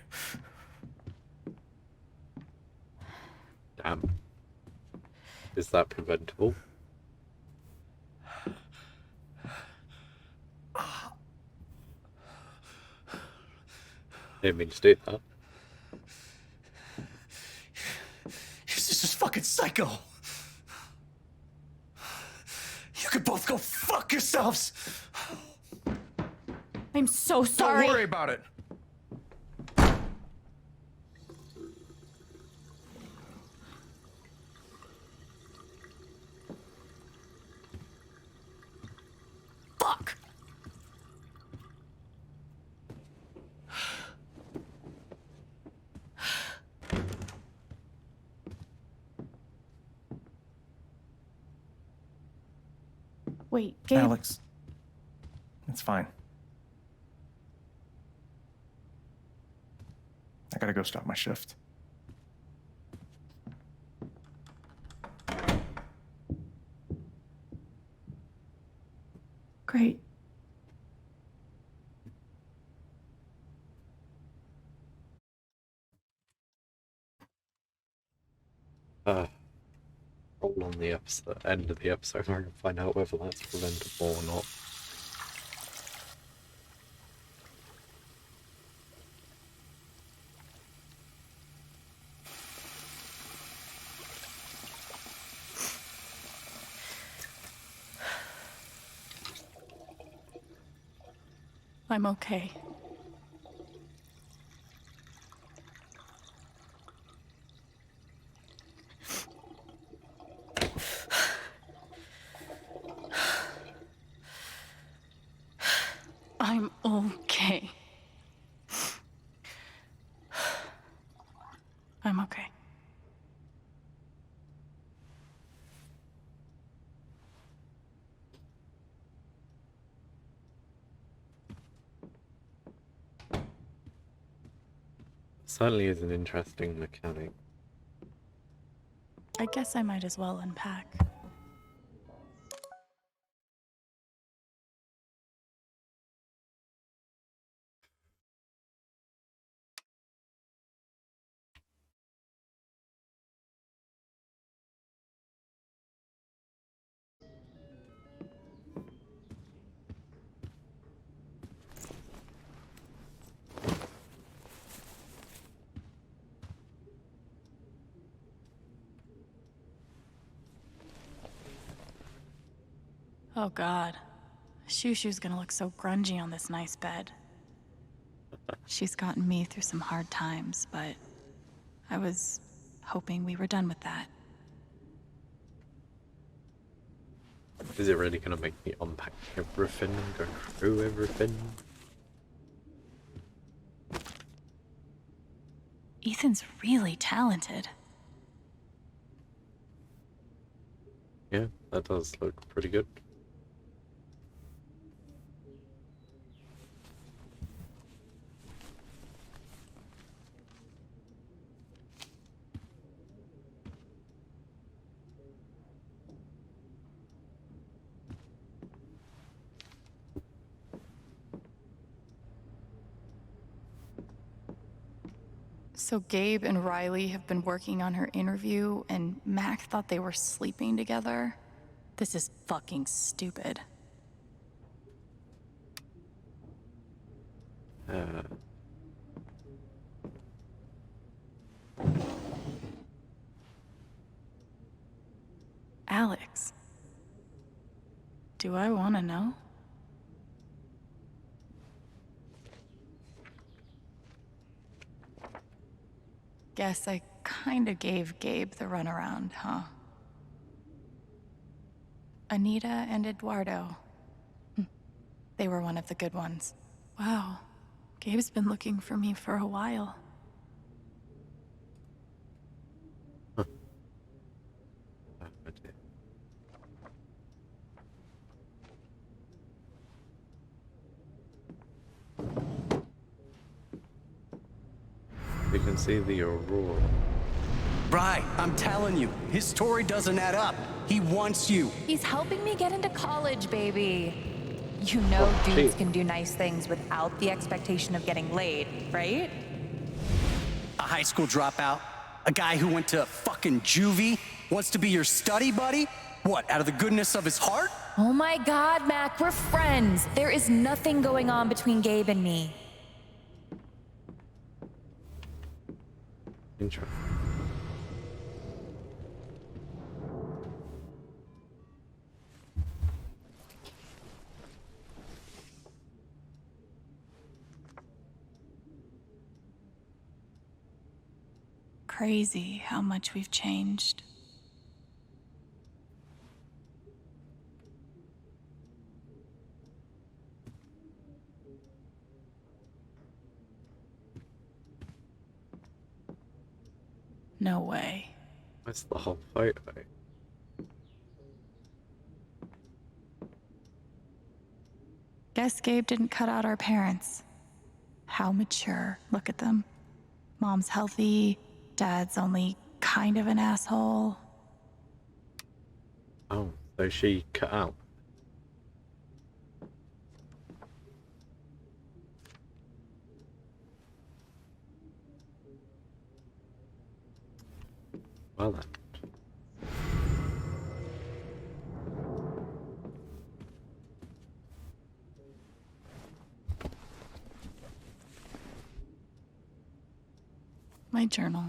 Damn. Is that preventable? Didn't mean to do that. This is just fucking psycho. You could both go fuck yourselves. I'm so sorry. Don't worry about it. Fuck. Wait, Gabe. Alex, it's fine. I gotta go stop my shift. Great. Roll on the end of the episode and find out whether that's preventable or not. I'm okay. Okay. Certainly is an interesting mechanic. I guess I might as well unpack. Oh god. Shushu's gonna look so grungy on this nice bed. She's gotten me through some hard times, but I was hoping we were done with that. Is it really gonna make me unpack everything and go through everything? Ethan's really talented. Yeah, that does look pretty good. So Gabe and Riley have been working on her interview, and Mac thought they were sleeping together? This is fucking stupid. Alex. Do I want to know? Guess I kinda gave Gabe the runaround, huh? Anita and Eduardo. They were one of the good ones. Wow. Gabe's been looking for me for a while. You can see the aurora. Right, I'm telling you, his story doesn't add up. He wants you. He's helping me get into college, baby. You know dudes can do nice things without the expectation of getting laid, right? A high school dropout, a guy who went to fucking juvie, wants to be your study buddy? What, out of the goodness of his heart? Oh my god, Mac, we're friends. There is nothing going on between Gabe and me. Interesting. Crazy how much we've changed. No way. That's the whole photo. Guess Gabe didn't cut out our parents. How mature. Look at them. Mom's healthy, dad's only kind of an asshole. Oh, so she cut out. Well then. My journal.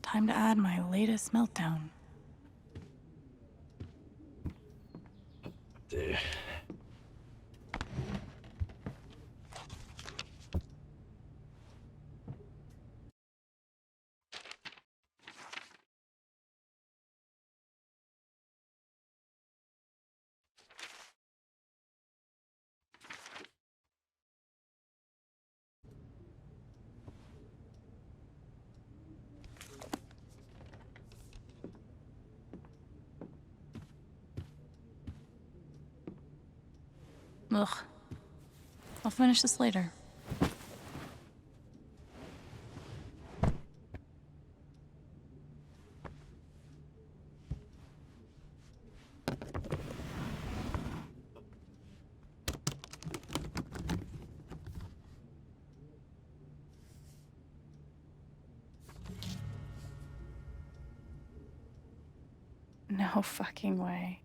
Time to add my latest meltdown. Dear. Ugh. I'll finish this later. No fucking way.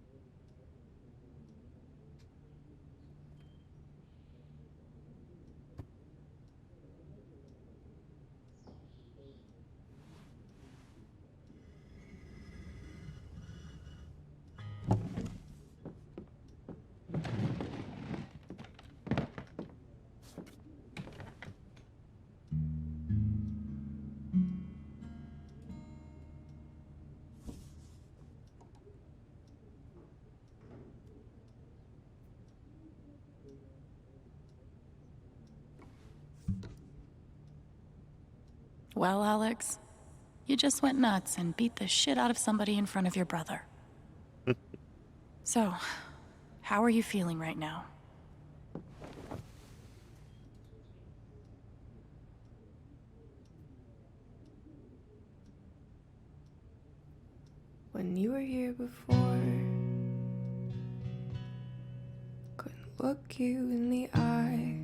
Well, Alex, you just went nuts and beat the shit out of somebody in front of your brother. So, how are you feeling right now? When you were here before, couldn't look you in the eye.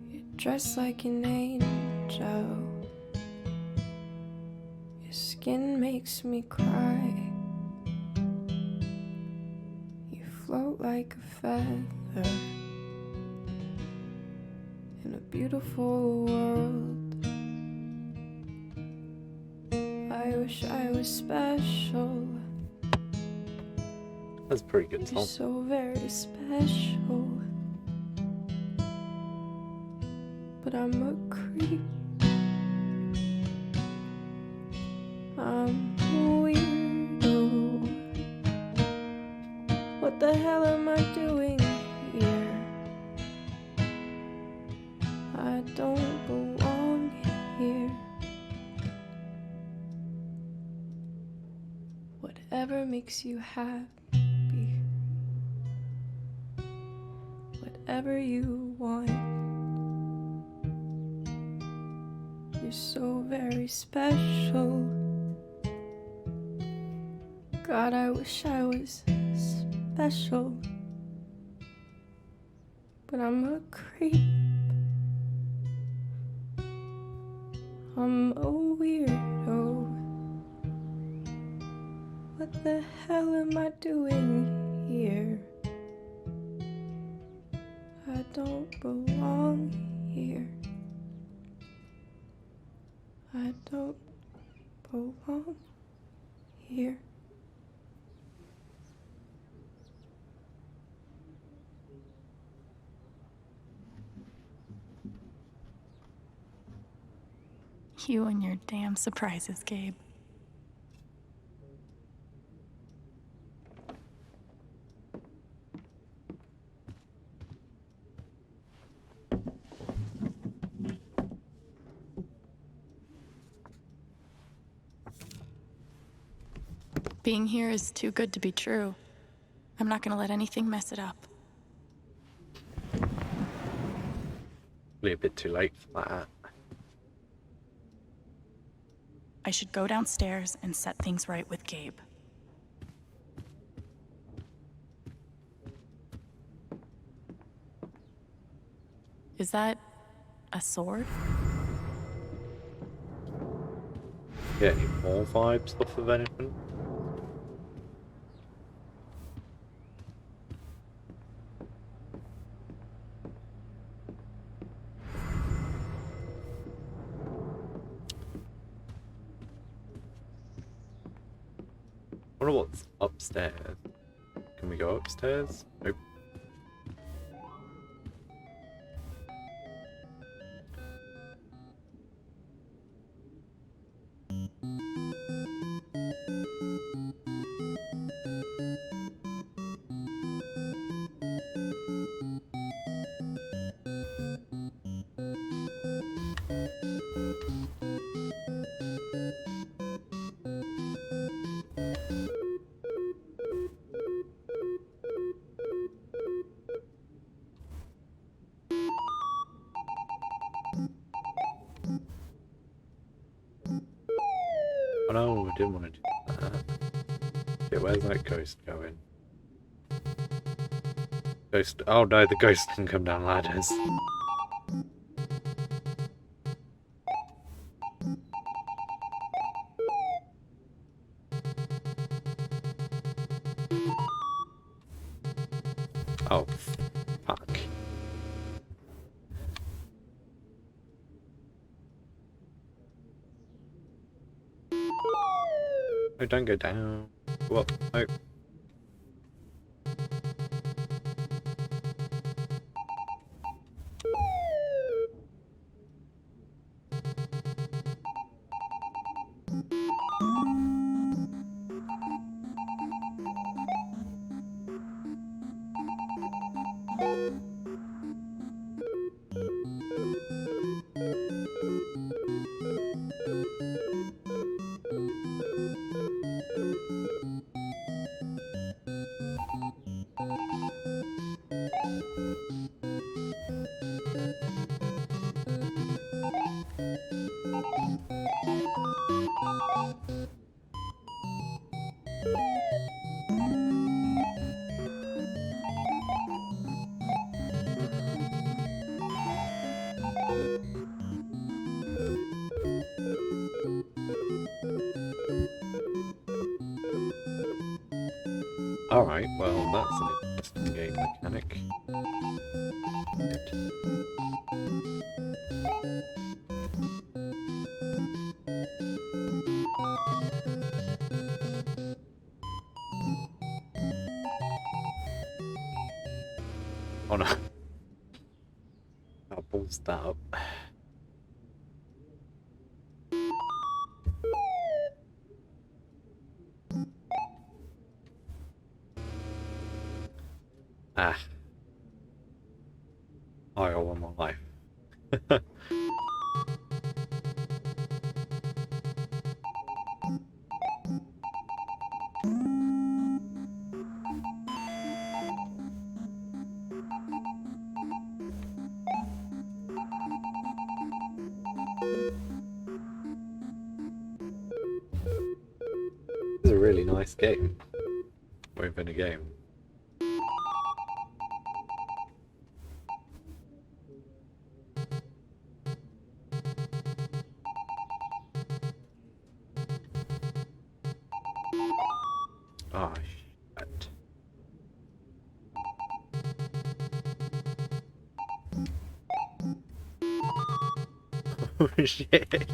You're dressed like an angel. Your skin makes me cry. You float like a feather in a beautiful world. I wish I was special. That's a pretty good You're song. so very special. But I'm a creep. I'm a weirdo. What the hell am I doing here? I don't belong here. Whatever makes you happy, whatever you want. You're so very special. God, I wish I was special. But I'm a creep. I'm a weirdo. What the hell am I doing here? I don't belong here. I don't belong here. You and your damn surprises, Gabe. Being here is too good to be true. I'm not gonna let anything mess it up. Probably a bit too late for that. I should go downstairs and set things right with Gabe. Is that a sword? Get any more vibes off of anything? I wonder what's upstairs. Can we go upstairs? Nope. Oh no, I didn't want to do that. Okay, where's that ghost going? Ghost. Oh no, the ghost can come down ladders. Oh, fuck. Oh, don't go down. Go up. Oh. Alright, well, that's an interesting game mechanic. Good. Oh no. I'll balls that up. Ah. I owe my life. This is a really nice game within a game. Oh, shit. Oh, shit.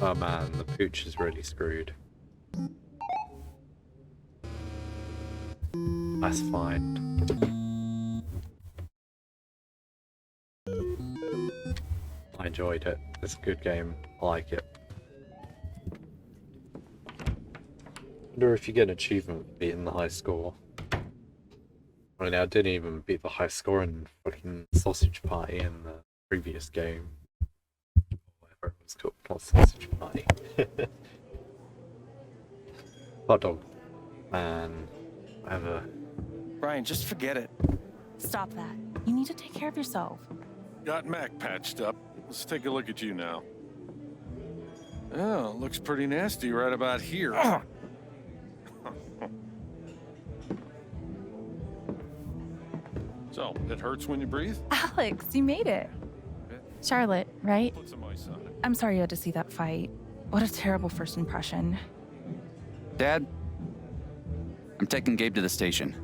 Oh man, the pooch is really screwed. That's fine. I enjoyed it. It's a good game. I like it. Wonder if you get an achievement for beating the high score. I mean, I didn't even beat the high score in fucking Sausage Party in the previous game. Whatever it was called, not Sausage Party. Hot dog. Man. Whatever. Brian, just forget it. Stop that. You need to take care of yourself. Got Mac patched up. Let's take a look at you now. Oh, looks pretty nasty right about here. So, it hurts when you breathe? Alex, you made it. Charlotte, right? Put some ice on it. I'm sorry you had to see that fight. What a terrible first impression. Dad, I'm taking Gabe to the station.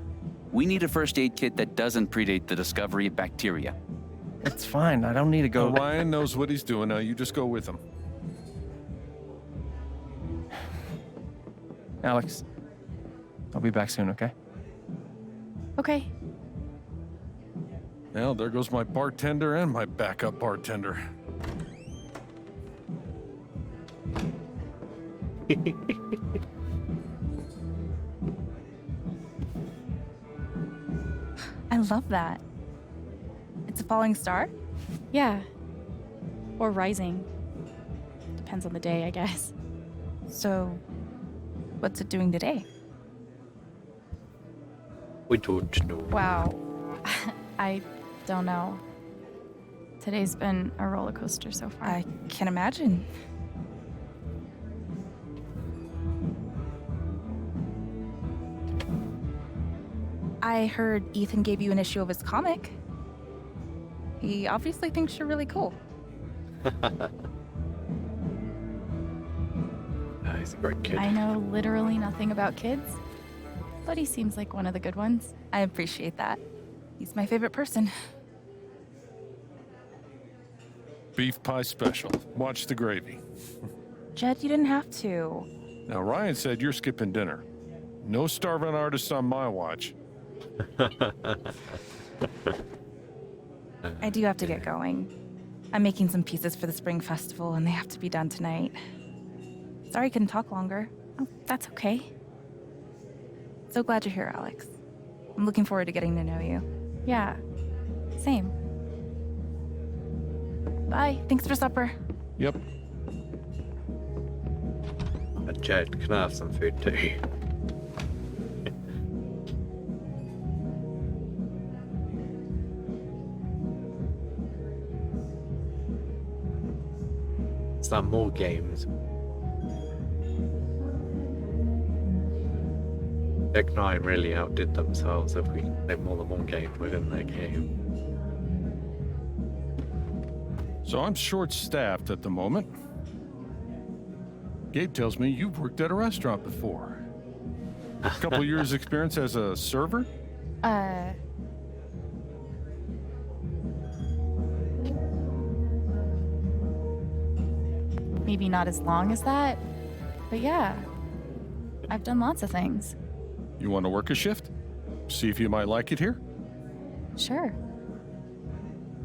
We need a first aid kit that doesn't predate the discovery of bacteria. It's fine. I don't need to go. Ryan knows what he's doing now. You just go with him. Alex, I'll be back soon, okay? Okay. Well, there goes my bartender and my backup bartender. I love that. It's a falling star? Yeah. Or rising. Depends on the day, I guess. So, what's it doing today? We don't know. Wow. I don't know. Today's been a roller coaster so far. I can imagine. I heard Ethan gave you an issue of his comic. He obviously thinks you're really cool. He's a great kid. I know literally nothing about kids, but he seems like one of the good ones. I appreciate that. He's my favorite person. Beef pie special. Watch the gravy. Jed, you didn't have to. Now, Ryan said you're skipping dinner. No starving artists on my watch. I do have to get going. I'm making some pieces for the spring festival, and they have to be done tonight. Sorry I couldn't talk longer. Oh, that's okay. So glad you're here, Alex. I'm looking forward to getting to know you. Yeah, same. Bye. Thanks for supper. Yep. Jed, can I have some food too? Some more games. Deck 9 really outdid themselves if we played more than one game within their game. So I'm short-staffed at the moment. Gabe tells me you've worked at a restaurant before. A couple years experience as a server? Maybe not as long as that, but yeah, I've done lots of things. You want to work a shift? See if you might like it here? Sure.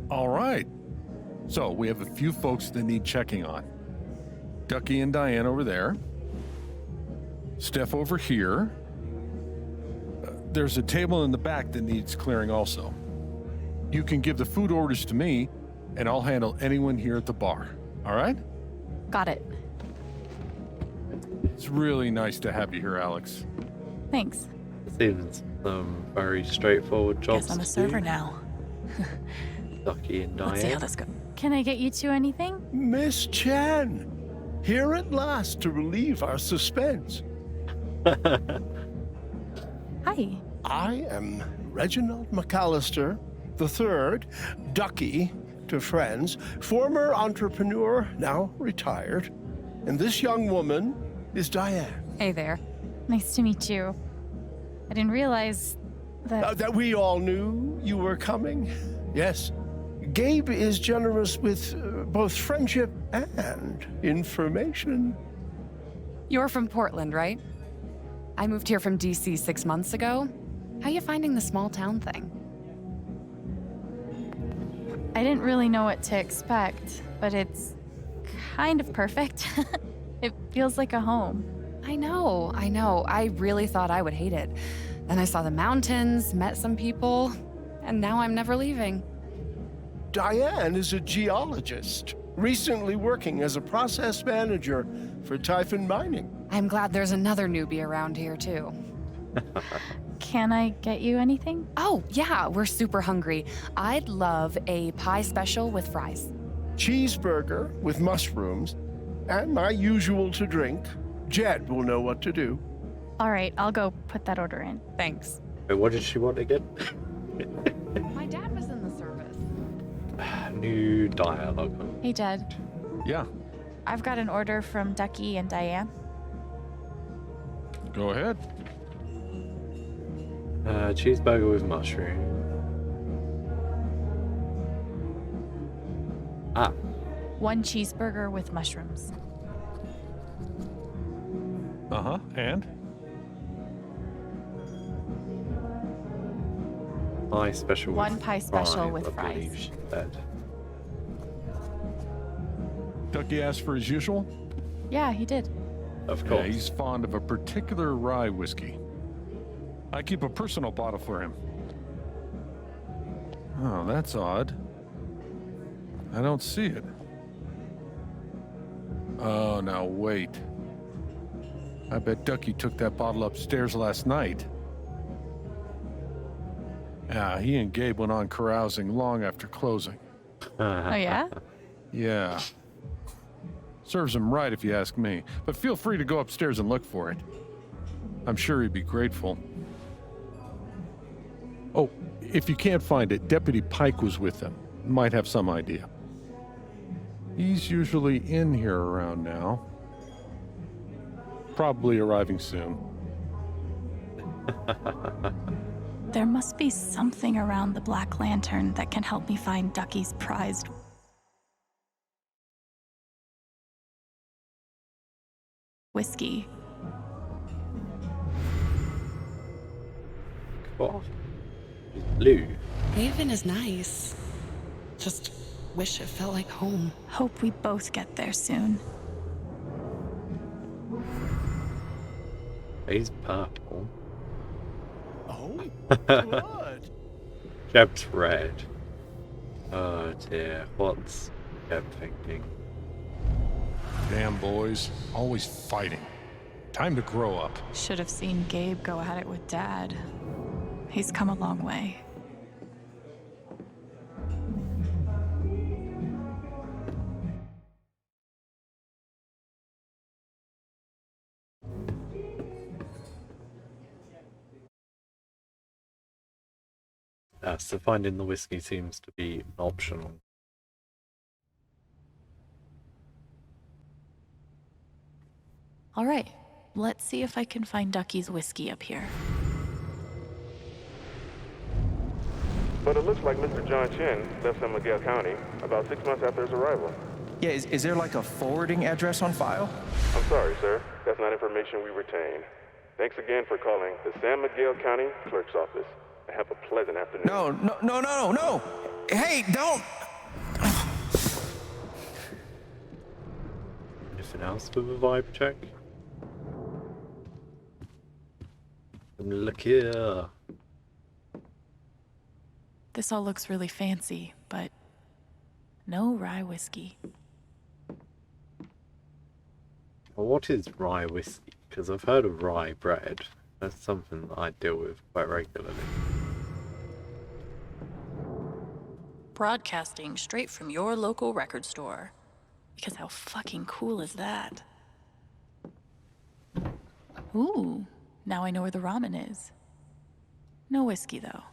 All right. So we have a few folks that need checking on. Ducky and Diane over there. Steph over here. There's a table in the back that needs clearing also. You can give the food orders to me, and I'll handle anyone here at the bar. All right? Got it. It's really nice to have you here, Alex. Thanks. Seems some very straightforward jobs. Guess I'm a to server do. now. Ducky and Diane. Let's see how this goes. Can I get you two anything? Miss Chen, here at last to relieve our suspense. Hi. I am Reginald McAllister III, Ducky to friends, former entrepreneur, now retired. And this young woman is Diane. Hey there. Nice to meet you. I didn't realize that... That we all knew you were coming. Yes. Gabe is generous with both friendship and information. You're from Portland, right? I moved here from DC 6 months ago. How you finding the small town thing? I didn't really know what to expect, but it's kind of perfect. It feels like a home. I know. I really thought I would hate it. Then I saw the mountains, met some people, and now I'm never leaving. Diane is a geologist, recently working as a process manager for Typhon Mining. I'm glad there's another newbie around here, too. Can I get you anything? Oh, yeah, we're super hungry. I'd love a pie special with fries. Cheeseburger with mushrooms, and my usual to drink. Jed will know what to do. All right, I'll go put that order in. Thanks. Wait, what did she want again? My dad was in the service. New dialogue. Hey, Jed. Yeah, I've got an order from Ducky and Diane. go ahead. Cheeseburger with mushroom. Ah, One cheeseburger with mushrooms. Uh-huh, and? pie special. One with pie special fries, with I fries. believe she said. Ducky asked for his usual? Yeah, he did. Of Yeah, course. he's fond of a particular rye whiskey. I keep a personal bottle for him. Oh, that's odd. I don't see it. Oh, now wait. I bet Ducky took that bottle upstairs last night. Yeah, he and Gabe went on carousing long after closing. Oh, yeah? Yeah. Serves him right if you ask me, but feel free to go upstairs and look for it. I'm sure he'd be grateful. Oh, if you can't find it, Deputy Pike was with them. Might have some idea. He's usually in here around now. Probably arriving soon. There must be something around the Black Lantern that can help me find Ducky's prized whiskey. Cool. It's blue. Haven is nice. Just wish it felt like home. Hope we both get there soon. He's purple. Oh, good. Jeb's red. Oh dear, what's Jeb thinking? Damn boys, always fighting. Time to grow up. Should have seen Gabe go at it with Dad. He's come a long way. So finding the whiskey seems to be optional. All right, let's see if I can find Ducky's whiskey up here. But it looks like Mr. John Chen left San Miguel County about 6 months after his arrival. Yeah, is there like a forwarding address on file? I'm sorry, sir. That's not information we retain. Thanks again for calling the San Miguel County Clerk's Office. Have a pleasant afternoon. No. Hey, don't. Anything else with a vibe check? Look here. This all looks really fancy, but no rye whiskey. Well, what is rye whiskey? Because I've heard of rye bread. That's something that I deal with quite regularly. Broadcasting straight from your local record store. Because how fucking cool is that? Ooh, now I know where the ramen is. No whiskey, though.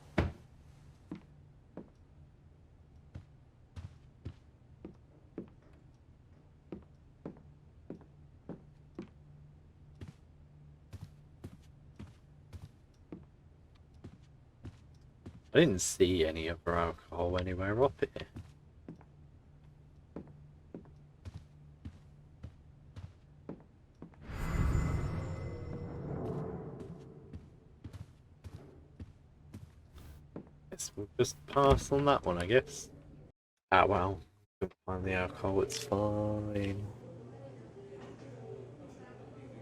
I didn't see any other alcohol anywhere up here. Guess we'll just pass on that one, I guess. Ah well, couldn't find the alcohol, it's fine.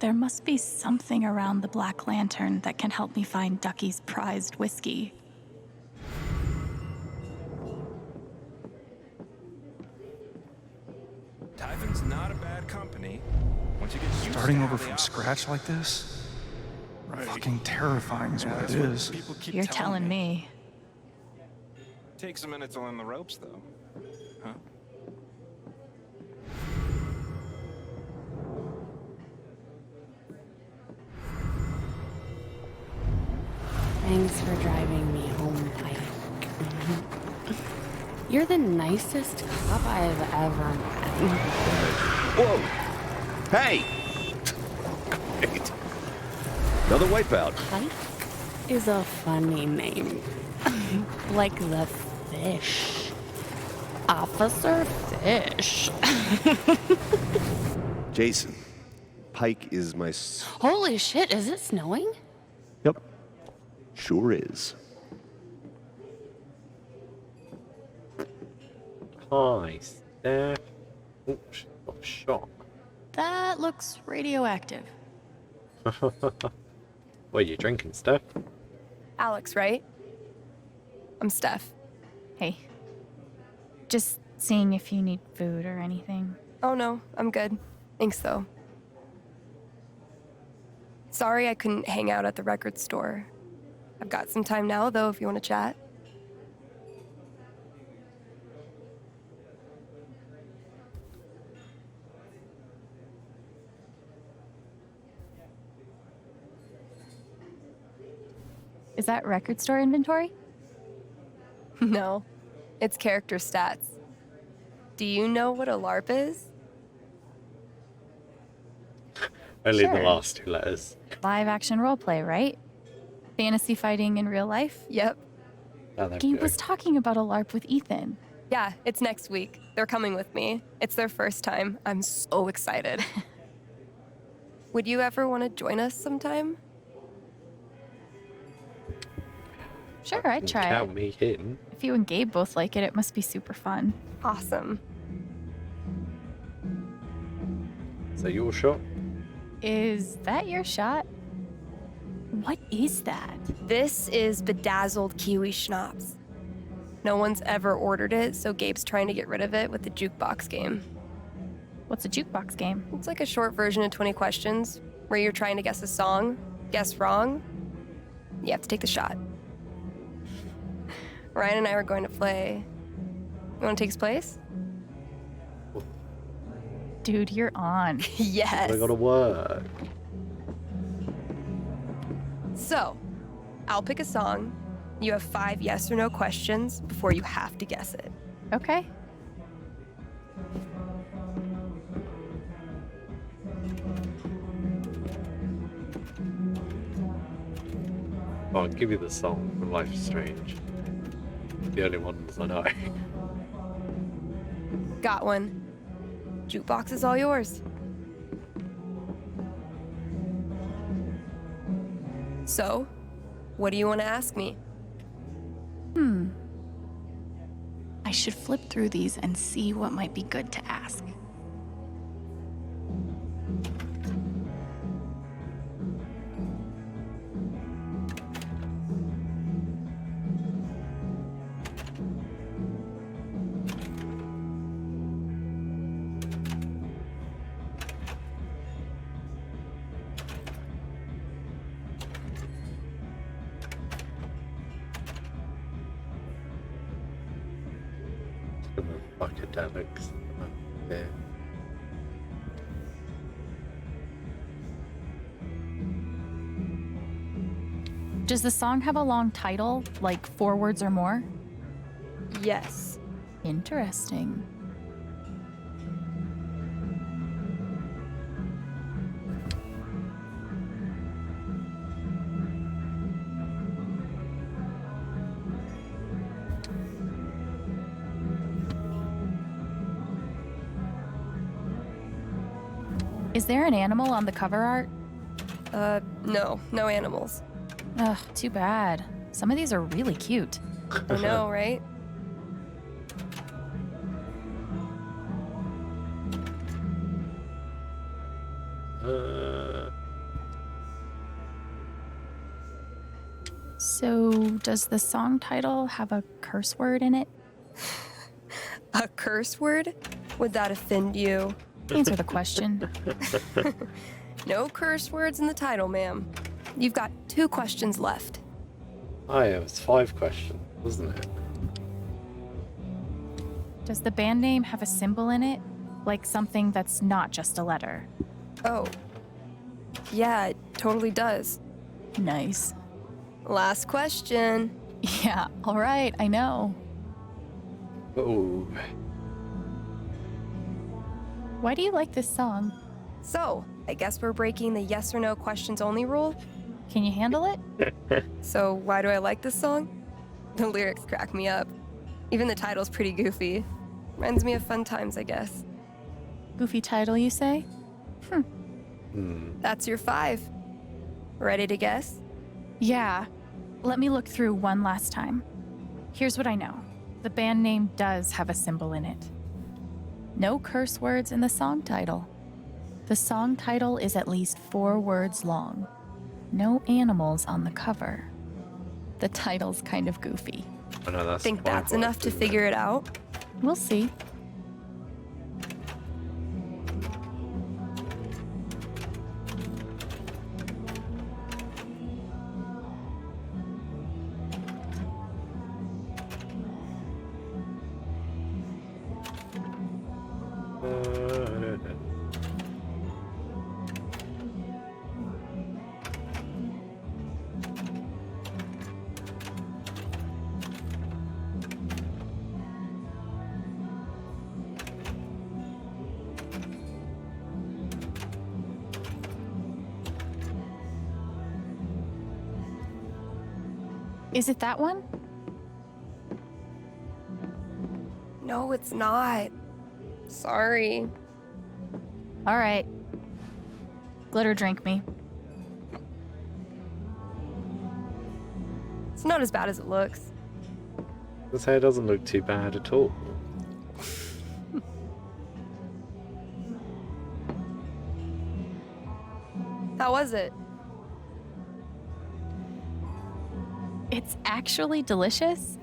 There must be something around the Black Lantern that can help me find Ducky's prized whiskey. Typhon's not a bad company. Once you get used Starting to over how they from operate. scratch like this? Fucking terrifying is what it is. You're telling me. Takes a minute to learn the ropes, though. Huh? Thanks for driving me home, Pike. You're the nicest cop I've ever met. Whoa! Hey! Great. Another wipeout. Pike is a funny name. Like the fish. Officer Fish. Jason, Pike is my... Holy shit, is it snowing? Yep. Sure is. Hi, Steph. Oh, she got shot. That looks radioactive. What are you drinking, Steph? Alex, right? I'm Steph. Hey. Just seeing if you need food or anything. Oh no, I'm good. Thanks though. Sorry I couldn't hang out at the record store. I've got some time now though if you want to chat. Is that record store inventory? No, it's character stats. Do you know what a LARP is? Only the Sure. last two letters. Live action roleplay, right? Fantasy fighting in real life? Yep. Oh, there we Gabe go. was talking about a LARP with Ethan. Yeah, it's next week. They're coming with me. It's their first time. I'm so excited. Would you ever want to join us sometime? Sure, I'd try Count it. me in. If you and Gabe both like it, it must be super fun. Awesome. So your shot? Is that your shot? What is that? This is bedazzled kiwi schnapps. No one's ever ordered it, so Gabe's trying to get rid of it with the jukebox game. What's a jukebox game? It's like a short version of 20 questions, where you're trying to guess a song, guess wrong, you have to take the shot. Ryan and I were going to play. You want to take his place? Dude, you're on. Yes. I gotta work. So, I'll pick a song. You have 5 yes or no questions before you have to guess it. Okay. I'll give you the song from Life is Strange. The only ones I know. Got one. Jukebox is all yours. So, what do you want to ask me? I should flip through these and see what might be good to ask. Academics. Yeah. Does the song have a long title, like 4 words or more? Yes. Interesting. Is there an animal on the cover art? No animals. Ugh, too bad. Some of these are really cute. I know, right? So, does the song title have a curse word in it? A curse word? Would that offend you? Answer the question. No curse words in the title, ma'am. You've got 2 questions left. Oh yeah, it was 5 questions, wasn't it? Does the band name have a symbol in it? Like something that's not just a letter? Oh. Yeah, it totally does. Nice. Last question. Yeah, all right, I know. Oh. Why do you like this song? So, I guess we're breaking the yes or no questions only rule? Can you handle it? So, why do I like this song? The lyrics crack me up. Even the title's pretty goofy. Reminds me of fun times, I guess. Goofy title, you say? That's your 5. Ready to guess? Yeah. Let me look through one last time. Here's what I know. The band name does have a symbol in it. No curse words in the song title. The song title is at least 4 words long. No animals on the cover. The title's kind of goofy. I know that's Think that's enough to figure it out? We'll see. Is it that one? No, it's not. Sorry. All right. Glitter drink me. It's not as bad as it looks. This hair doesn't look too bad at all. How was it? It's actually delicious.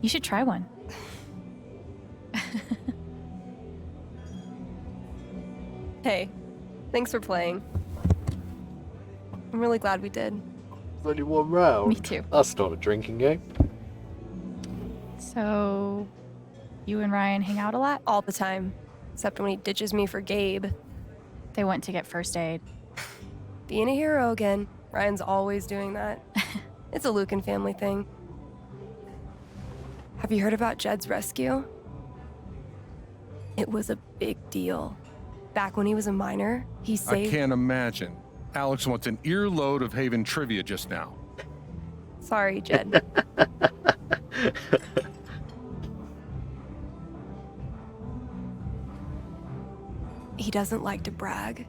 You should try one. Hey, thanks for playing. I'm really glad we did. There's only one round. Me too. That's not a drinking game. So, you and Ryan hang out a lot? All the time. Except when he ditches me for Gabe. They went to get first aid. Being a hero again. Ryan's always doing that. It's a Lucan family thing. Have you heard about Jed's rescue? It was a big deal. Back when he was a minor, he I saved... can't imagine. Alex wants an earload of Haven trivia just now. Sorry, Jed. He doesn't like to brag,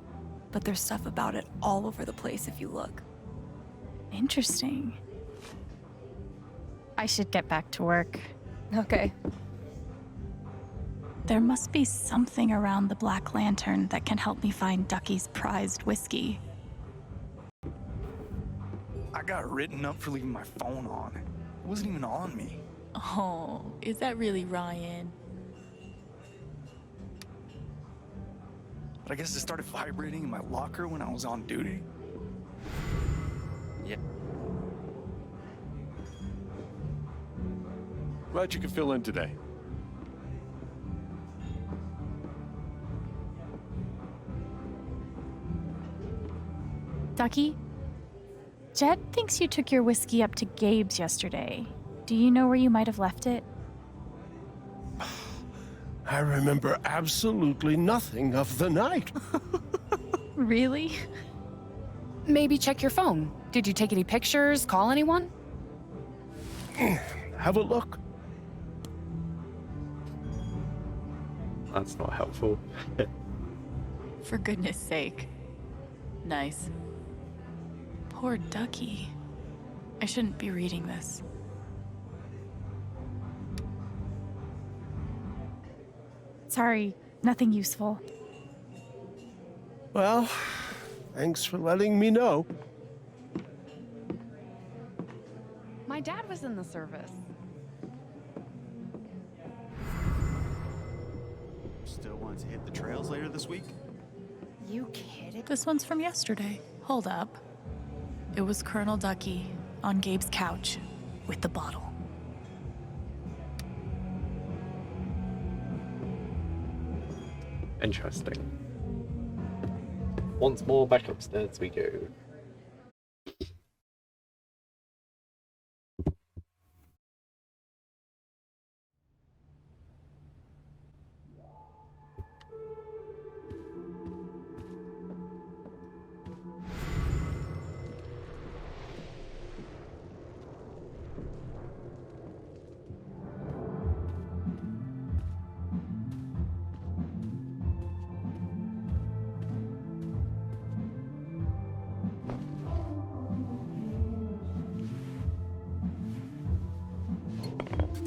but there's stuff about it all over the place if you look. Interesting. I should get back to work. Okay. There must be something around the Black Lantern that can help me find Ducky's prized whiskey. I got written up for leaving my phone on. It wasn't even on me. Oh, is that really Ryan? But I guess it started vibrating in my locker when I was on duty. Yeah. Glad you could fill in today. Ducky, Jed thinks you took your whiskey up to Gabe's yesterday. Do you know where you might have left it? I remember absolutely nothing of the night. Really? Maybe check your phone. Did you take any pictures? Call anyone? Have a look. That's not helpful. For goodness sake. Nice. Poor Ducky. I shouldn't be reading this. Sorry, nothing useful. Well, thanks for letting me know. My dad was in the service. Still want to hit the trails later this week? You kidding? This one's from yesterday. Hold up. It was Colonel Ducky on Gabe's couch with the bottle. Interesting. Once more, back upstairs we go.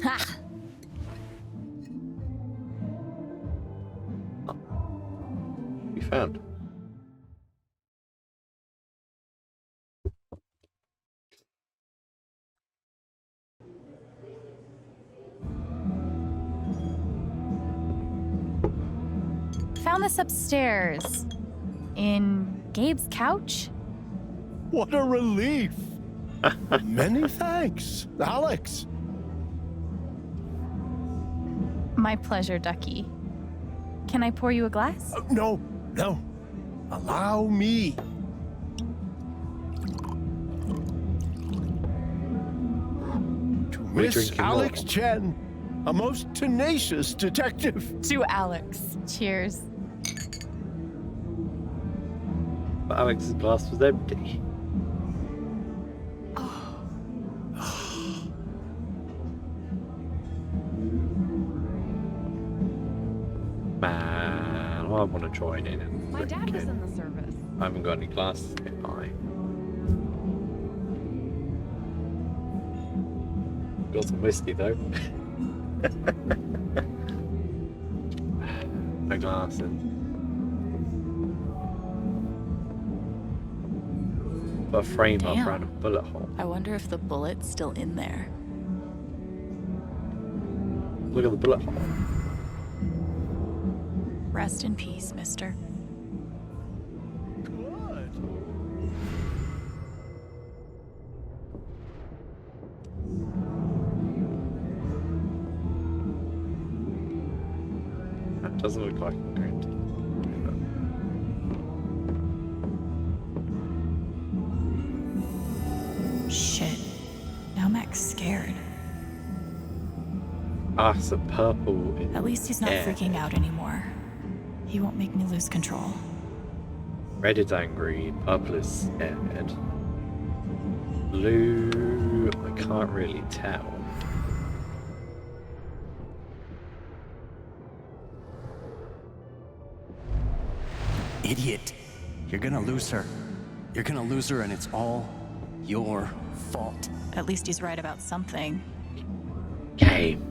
Ha! We found. Found this upstairs. In Gabe's couch? What a relief. Many thanks, Alex. My pleasure, Ducky. Can I pour you a glass? No. Allow me. To Miss drinking Alex water. Chen, a most tenacious detective. To Alex. Cheers. But Alex's glass was empty. want to join in and My dad was in the service. I haven't got any glasses in my. Got some whiskey though. My glasses. Got a frame up Damn. around a bullet hole. I wonder if the bullet's still in there. Look at the bullet hole. Rest in peace, mister. That doesn't look like I'm going to. Shit. Now Mac's scared. Ah, it's a purple. At least he's not freaking out anymore. He won't make me lose control. Red is angry, purple is scared. Blue, I can't really tell. Idiot. You're gonna lose her. You're gonna lose her, and it's all your fault. At least he's right about something. Game.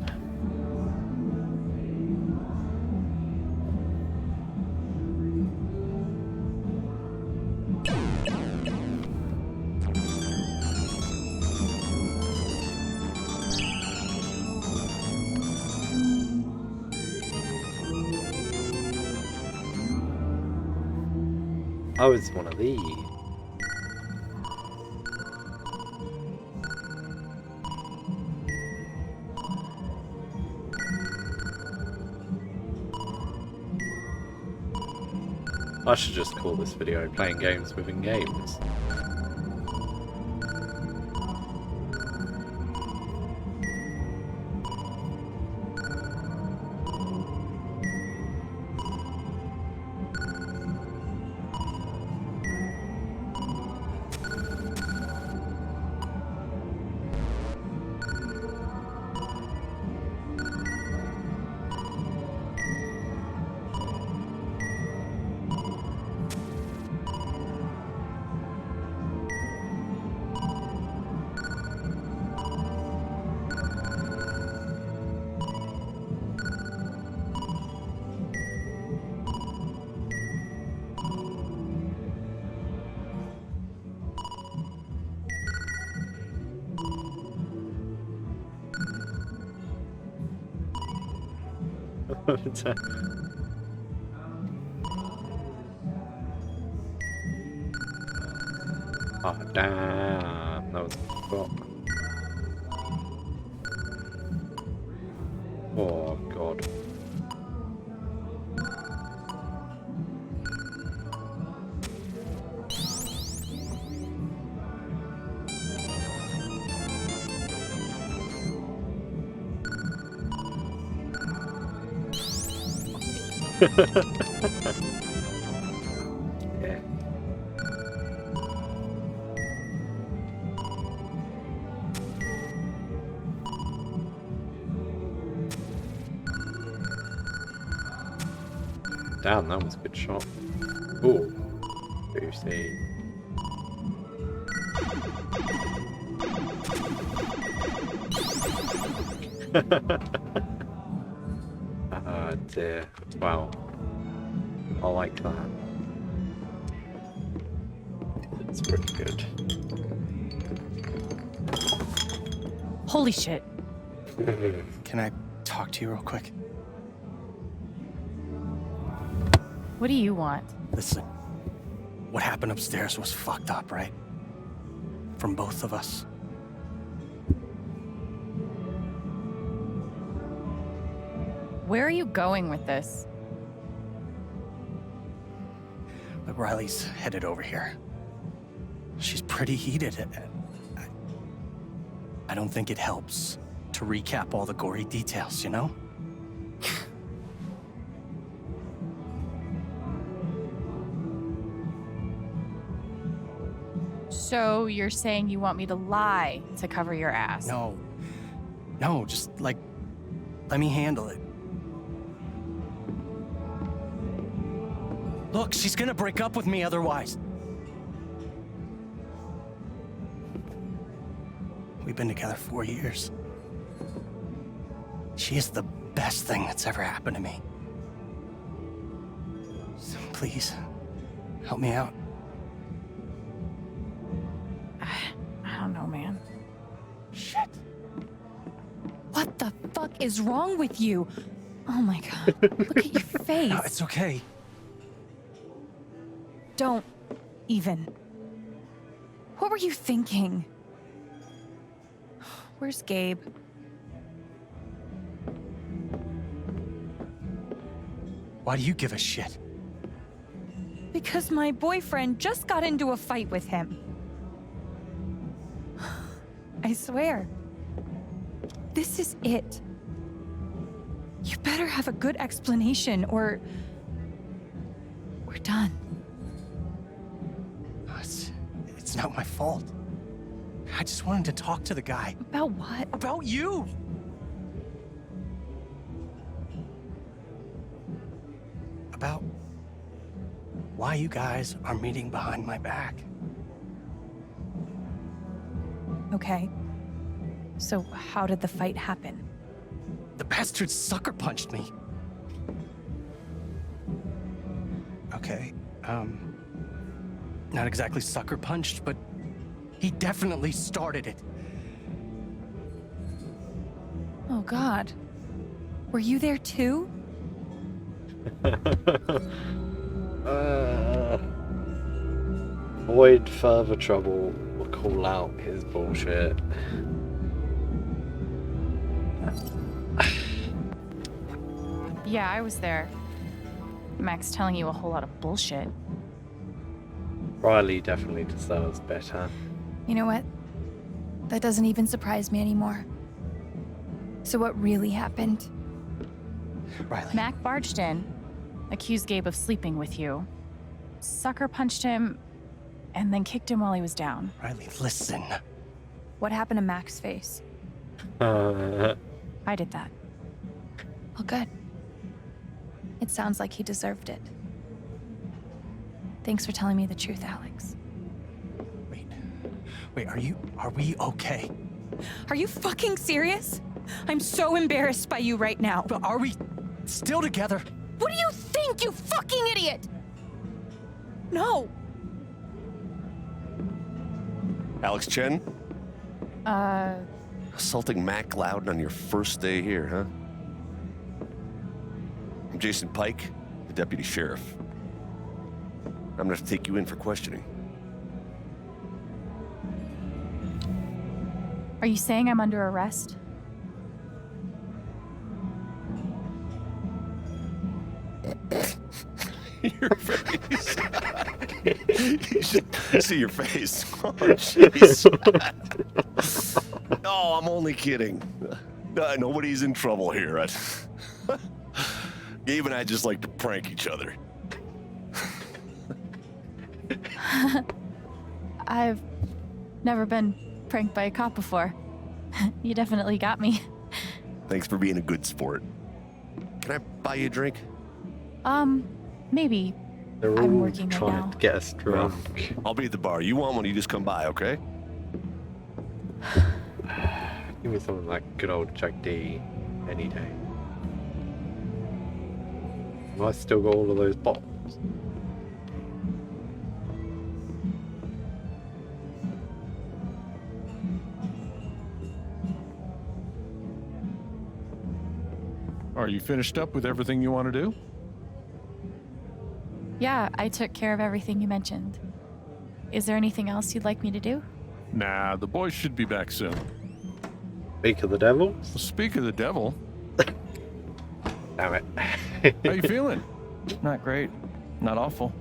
Oh, it's one of these. I should just call this video playing games within games. Oh damn, that was a fuck. Oh god. Yeah. Damn, that was a good shot. Ooh, juicy. Ah dear. Wow. I like that. It's pretty good. Holy shit. Can I talk to you real quick? What do you want? Listen, what happened upstairs was fucked up, right? From both of us. Where are you going with this? But Riley's headed over here. She's pretty heated. I don't think it helps to recap all the gory details, you know? So you're saying you want me to lie to cover your ass? No, just like, let me handle it. Look, she's gonna break up with me otherwise. We've been together 4 years. She is the best thing that's ever happened to me. So please, help me out. I don't know, man. Shit. What the fuck is wrong with you? Oh my god. Look at your face. No, it's okay. Don't even. What were you thinking? Where's Gabe? Why do you give a shit? Because my boyfriend just got into a fight with him. I swear. This is it. You better have a good explanation or we're done. It's not my fault. I just wanted to talk to the guy. About what? About you! About why you guys are meeting behind my back. Okay. So how did the fight happen? The bastard sucker punched me. Okay, not exactly sucker punched, but he definitely started it. Oh god. Were you there too? Avoid further trouble or call out his bullshit. Yeah, I was there. Max telling you a whole lot of bullshit. Riley definitely deserves better. You know what? That doesn't even surprise me anymore. So what really happened? Riley. Mac barged in, accused Gabe of sleeping with you, sucker punched him, and then kicked him while he was down. Riley, listen. What happened to Mac's face? I did that. Well, good. It sounds like he deserved it. Thanks for telling me the truth, Alex. Wait, are we okay? Are you fucking serious? I'm so embarrassed by you right now. But are we still together? What do you think, you fucking idiot? No. Alex Chen? Assaulting Mac Loudon on your first day here, huh? I'm Jason Pike, the deputy sheriff. I'm gonna have to take you in for questioning. Are you saying I'm under arrest? Your face. You should see your face. Oh, jeez. No, I'm only kidding. Nobody's in trouble here. Gabe and I just like to prank each other. I've never been pranked by a cop before. You definitely got me. Thanks for being a good sport. Can I buy you a drink? Maybe. They're all I'm working right trying now. to get us drunk. I'll be at the bar. You want one, you just come by, okay? Give me something like good old Jack D any day. I still got all of those bottles. Are you finished up with everything you want to do? Yeah, I took care of everything you mentioned. Is there anything else you'd like me to do? Nah, the boys should be back soon. Speak of the devil? Speak of the devil. Damn it. How you feeling? Not great. Not awful.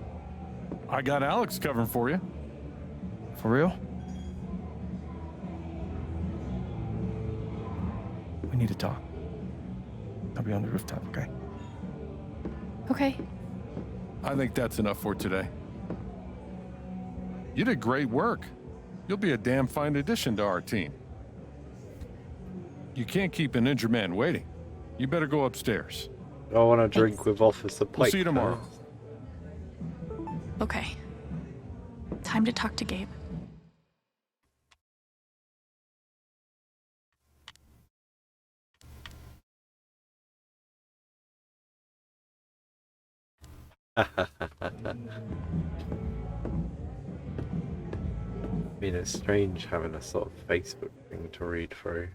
I got Alex covering for you. For real? We need to talk. I'll be on the rooftop, okay? Okay. I think that's enough for today. You did great work. You'll be a damn fine addition to our team. You can't keep an injured man waiting. You better go upstairs. I want to drink with Officer Pike. We'll see you tomorrow. Okay. Time to talk to Gabe. I mean, it's strange having a sort of Facebook thing to read through.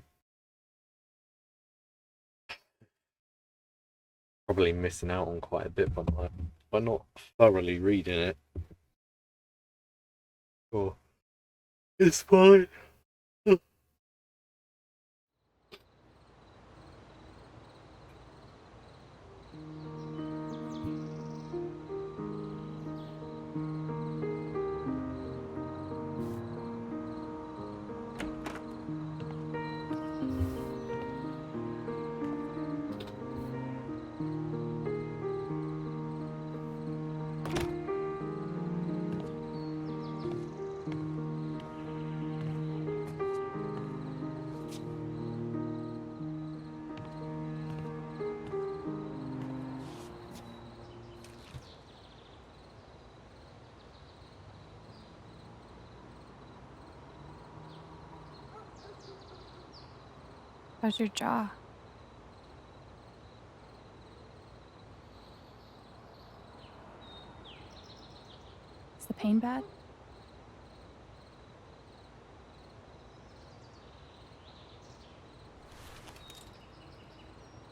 Probably missing out on quite a bit by not thoroughly reading it. Oh, it's fine. How's your jaw? Is the pain bad?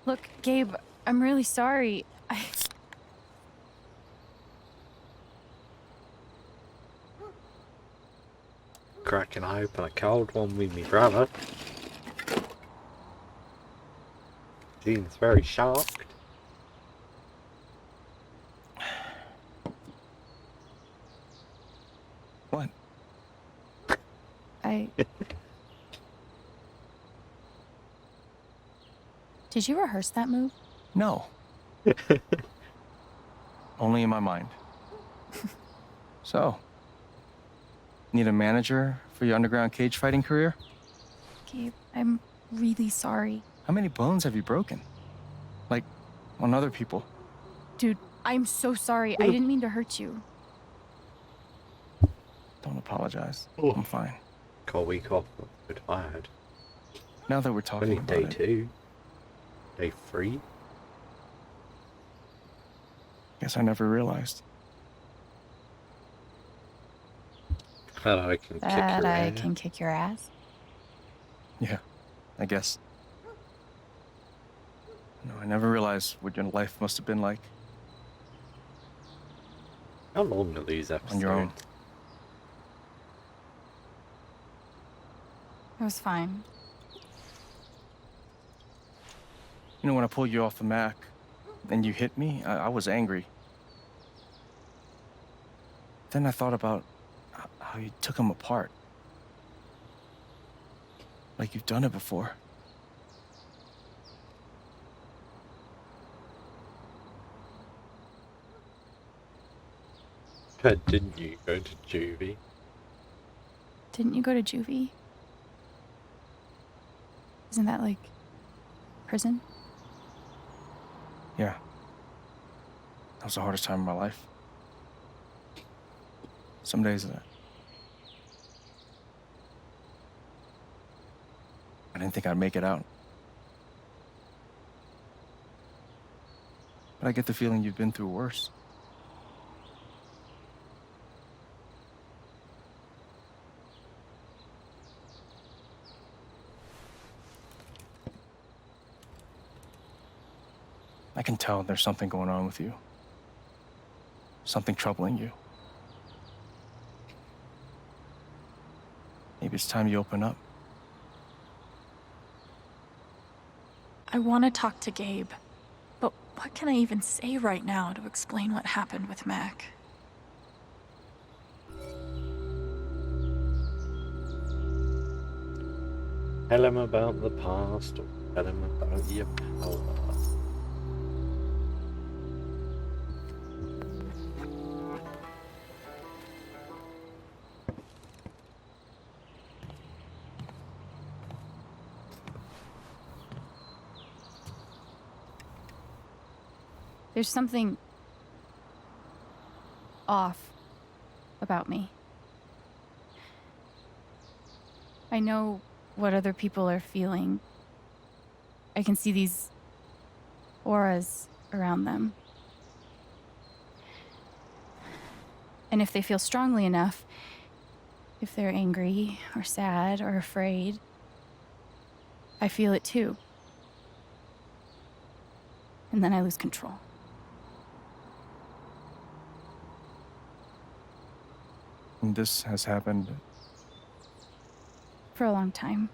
Look, Gabe, I'm really sorry. Cracking open a cold one with me brother. Seems very shocked. What? Did you rehearse that move? No. Only in my mind. So, need a manager for your underground cage fighting career? Gabe, I'm really sorry. How many bones have you broken? Like, on other people? Dude, I'm so sorry. I didn't mean to hurt you. Don't apologize. I'm fine. Got a week off. Good tired. Now that we're talking Only about day it, 2. Day 3. guess I never realized. That I can kick That your I ass. can kick your ass. Yeah, I guess. No, I never realized what your life must have been like. How long are these episodes? On your own. It was fine. You know, when I pulled you off the Mac and you hit me, I was angry. Then I thought about how you took him apart. Like you've done it before. But didn't you go to juvie? Didn't you go to juvie? Isn't that like prison? Yeah. That was the hardest time of my life. Some days I didn't think I'd make it out. But I get the feeling you've been through worse. I can tell there's something going on with you. Something troubling you. Maybe it's time you open up. I want to talk to Gabe, but what can I even say right now to explain what happened with Mac? Tell him about the past, or tell him about your power. There's something off about me. I know what other people are feeling. I can see these auras around them. And if they feel strongly enough, if they're angry or sad or afraid, I feel it too. And then I lose control. And this has happened For a long time.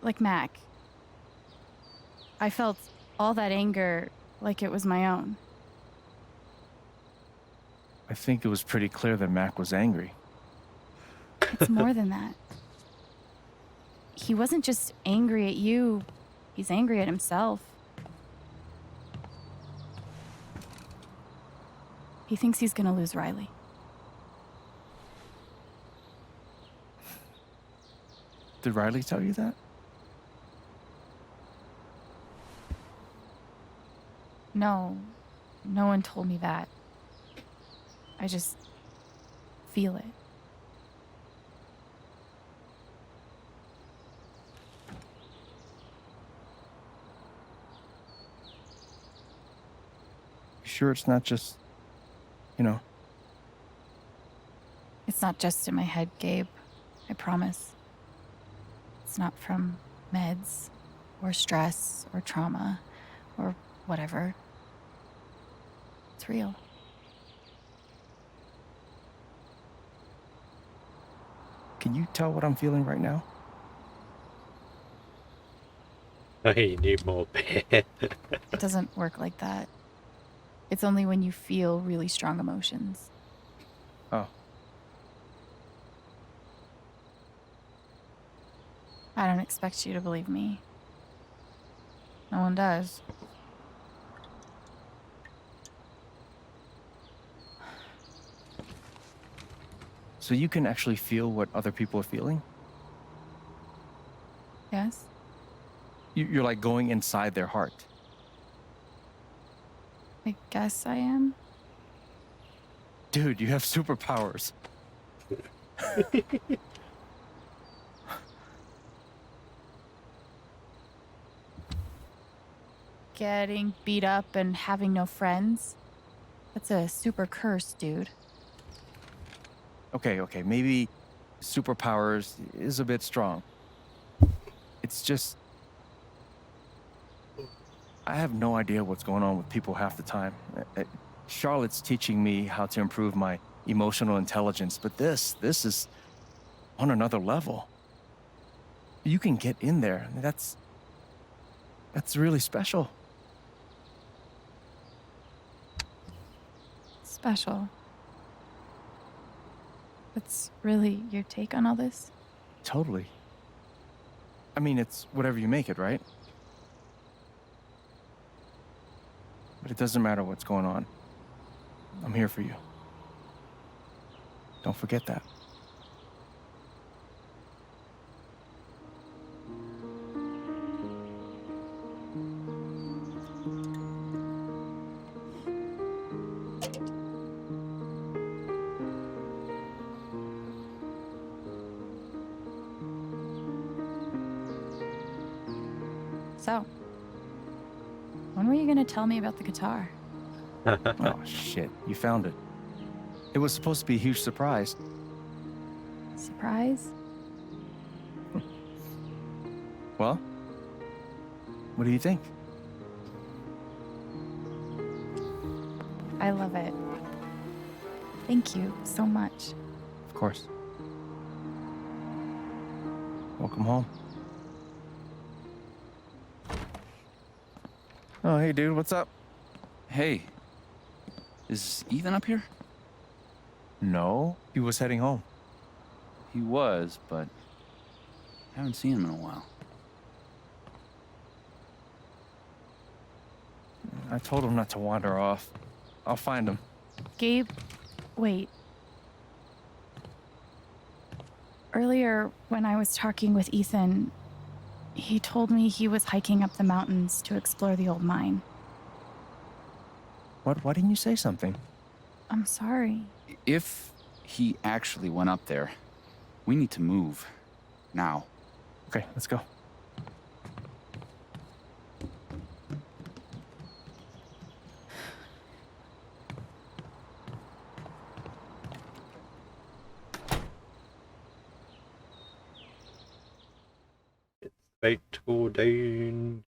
Like Mac. I felt all that anger like it was my own. I think it was pretty clear that Mac was angry. It's more than that. He wasn't just angry at you, he's angry at himself. He thinks he's gonna lose Riley. Did Riley tell you that? No, no one told me that. I just feel it. You sure it's not just, It's not just in my head, Gabe. I promise. It's not from meds, or stress, or trauma, or whatever. It's real. Can you tell what I'm feeling right now? Oh, you need more beer. It doesn't work like that. It's only when you feel really strong emotions. Oh. I don't expect you to believe me. No one does. So you can actually feel what other people are feeling? Yes? You're like going inside their heart. I guess I am. Dude, you have superpowers. Getting beat up and having no friends. That's a super curse, dude. Okay, maybe superpowers is a bit strong. It's just, I have no idea what's going on with people half the time. Charlotte's teaching me how to improve my emotional intelligence, but this is on another level. You can get in there. That's really special. Special. That's really your take on all this? Totally. I mean, it's whatever you make it, right? But it doesn't matter what's going on. I'm here for you. Don't forget that. So, when were you gonna tell me about the guitar? Oh, shit. You found it. It was supposed to be a huge surprise. Surprise? Well, what do you think? I love it. Thank you so much. Of course. Welcome home. Oh, hey, dude, what's up? Hey, is Ethan up here? No, he was heading home. He was, but I haven't seen him in a while. I told him not to wander off. I'll find him. Gabe, wait. Earlier, when I was talking with Ethan, he told me he was hiking up the mountains to explore the old mine. What? Why didn't you say something? I'm sorry. If he actually went up there, we need to move. Now. Okay, let's go. Fate to go down.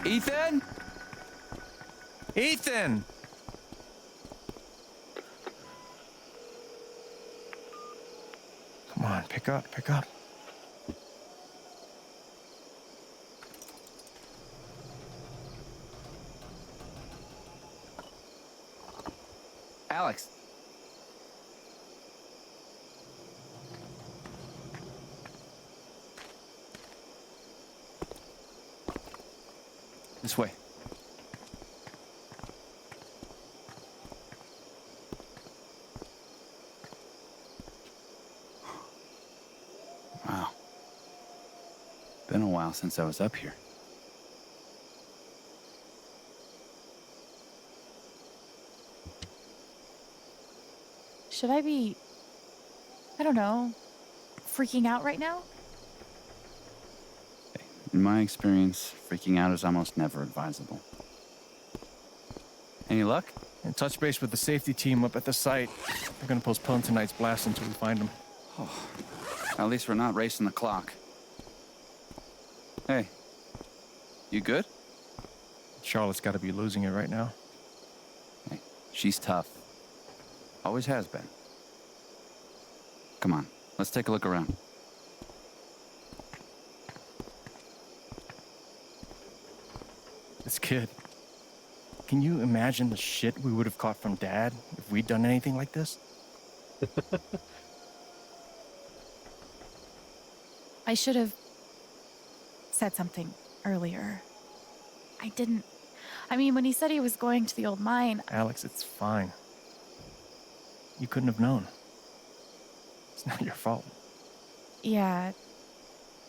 Ethan? Ethan! Come on, pick up, pick up. Alex. This way. Wow. Been a while since I was up here. Should I be, I don't know, freaking out right now? In my experience, freaking out is almost never advisable. Any luck? And touch base with the safety team up at the site. They're gonna postpone tonight's blast until we find them. Oh, at least we're not racing the clock. Hey, you good? Charlotte's gotta be losing it right now. Hey, she's tough. Always has been. Come on, let's take a look around. This kid. Can you imagine the shit we would have caught from Dad if we'd done anything like this? I should have said something earlier. I didn't. I mean, when he said he was going to the old mine. Alex, it's fine. You couldn't have known. It's not your fault. Yeah.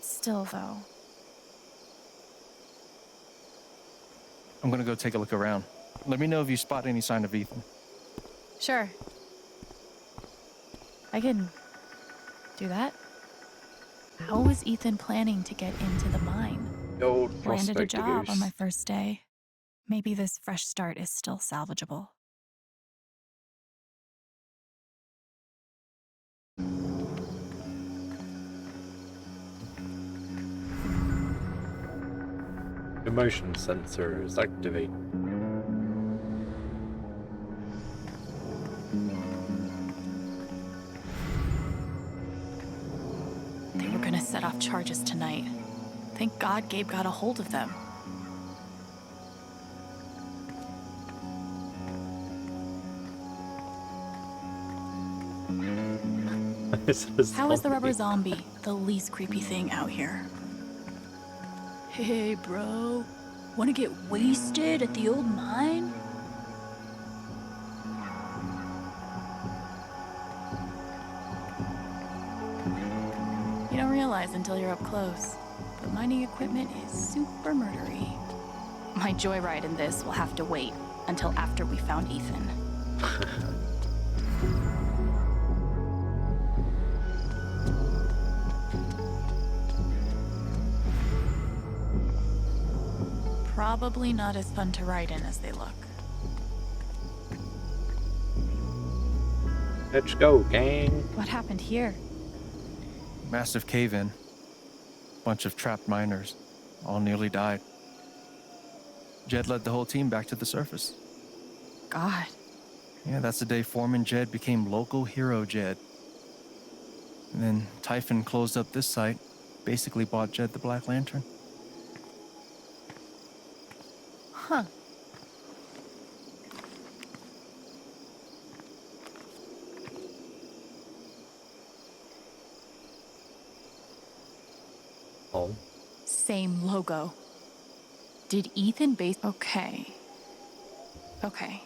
Still, though. I'm gonna go take a look around. Let me know if you spot any sign of Ethan. Sure. I can do that. How was Ethan planning to get into the mine? Old Landed a prospect job goose. on my first day. Maybe this fresh start is still salvageable. Emotion sensors activate. They were gonna set off charges tonight. Thank God Gabe got a hold of them. How is the rubber zombie the least creepy thing out here? Hey, bro. Wanna get wasted at the old mine? You don't realize until you're up close, but mining equipment is super murdery. My joyride in this will have to wait until after we found Ethan. Probably not as fun to ride in as they look. Let's go, gang. What happened here? Massive cave-in. Bunch of trapped miners. All nearly died. Jed led the whole team back to the surface. God. Yeah, that's the day Foreman Jed became local hero Jed. And then Typhon closed up this site, basically bought Jed the Black Lantern. Huh. Oh. Same logo. Did Ethan base... Okay. Okay.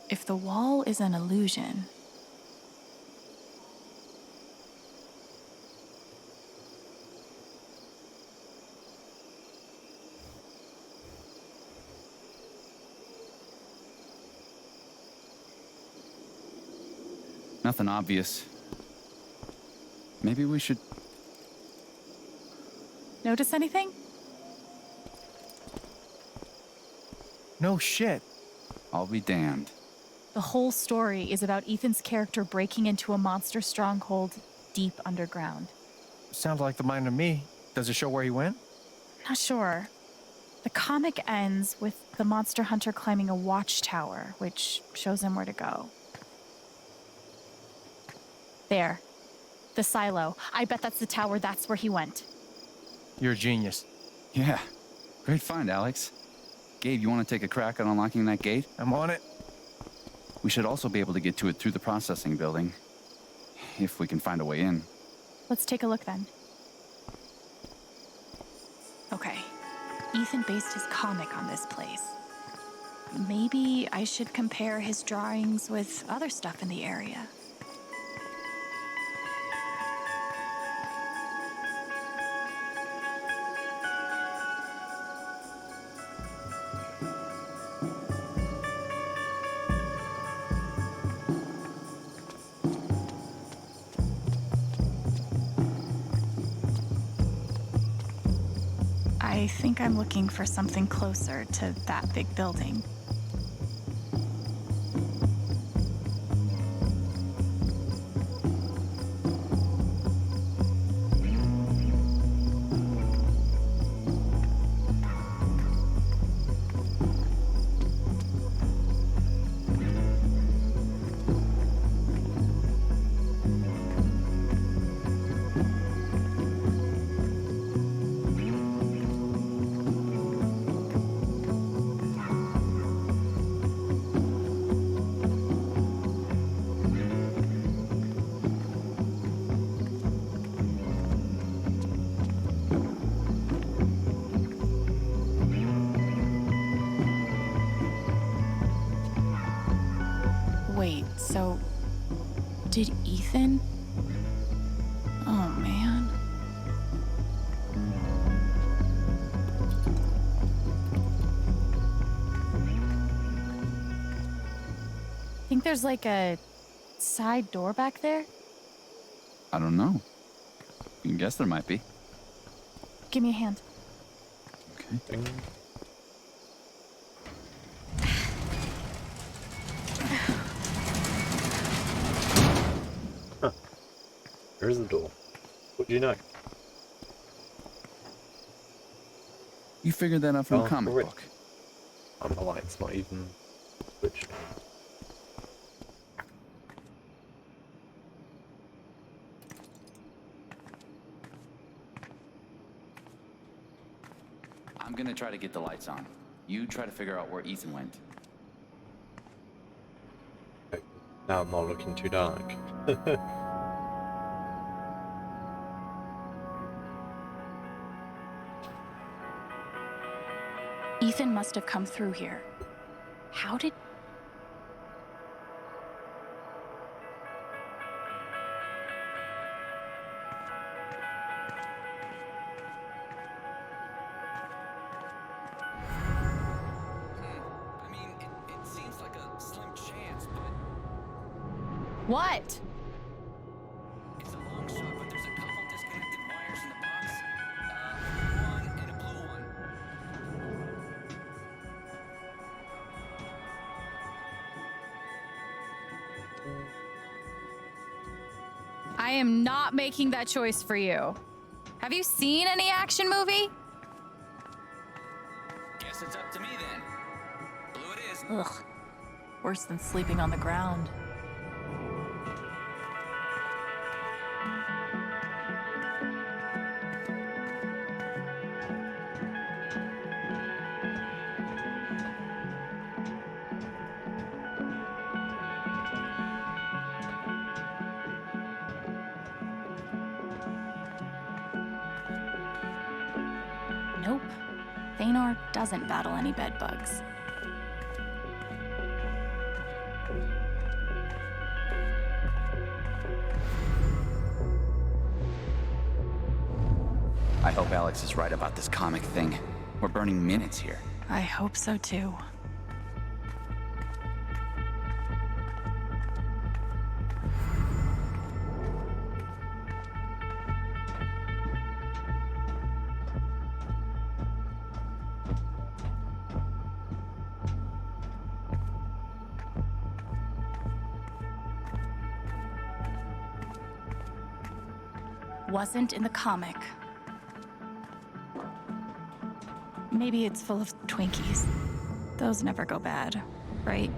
If the wall is an illusion... Nothing obvious. Maybe we should... Notice anything? No shit. I'll be damned. The whole story is about Ethan's character breaking into a monster stronghold deep underground. Sounds like the mind of me. Does it show where he went? Not sure. The comic ends with the monster hunter climbing a watchtower, which shows him where to go. There. The silo. I bet that's the tower. That's where he went. You're a genius. Yeah. Great find, Alex. Gabe, you want to take a crack at unlocking that gate? I'm on it. We should also be able to get to it through the processing building. If we can find a way in. Let's take a look then. Okay. Ethan based his comic on this place. Maybe I should compare his drawings with other stuff in the area. I think I'm looking for something closer to that big building. Wait, so did Ethan? Oh man. Think there's like a side door back there? I don't know. You can guess there might be. Give me a hand. Okay. There's the door. What do you know? You figured that out from a Oh, comic right. book. And the light's not even switched. I'm gonna try to get the lights on. You try to figure out where Ethan went. Now I'm not looking too dark. Ethan must have come through here. How did... I mean, it seems like a slim chance, but... What? It's a long shot, but there's a couple disconnected wires in the box. A blue one and a blue one. I am not making that choice for you. Have you seen any action movie? Guess it's up to me then. Blue it is. Ugh. Worse than sleeping on the ground. Nope. Thanor doesn't battle any bedbugs. I hope Alex is right about this comic thing. We're burning minutes here. I hope so too. Wasn't in the comic. Maybe it's full of Twinkies. Those never go bad, right?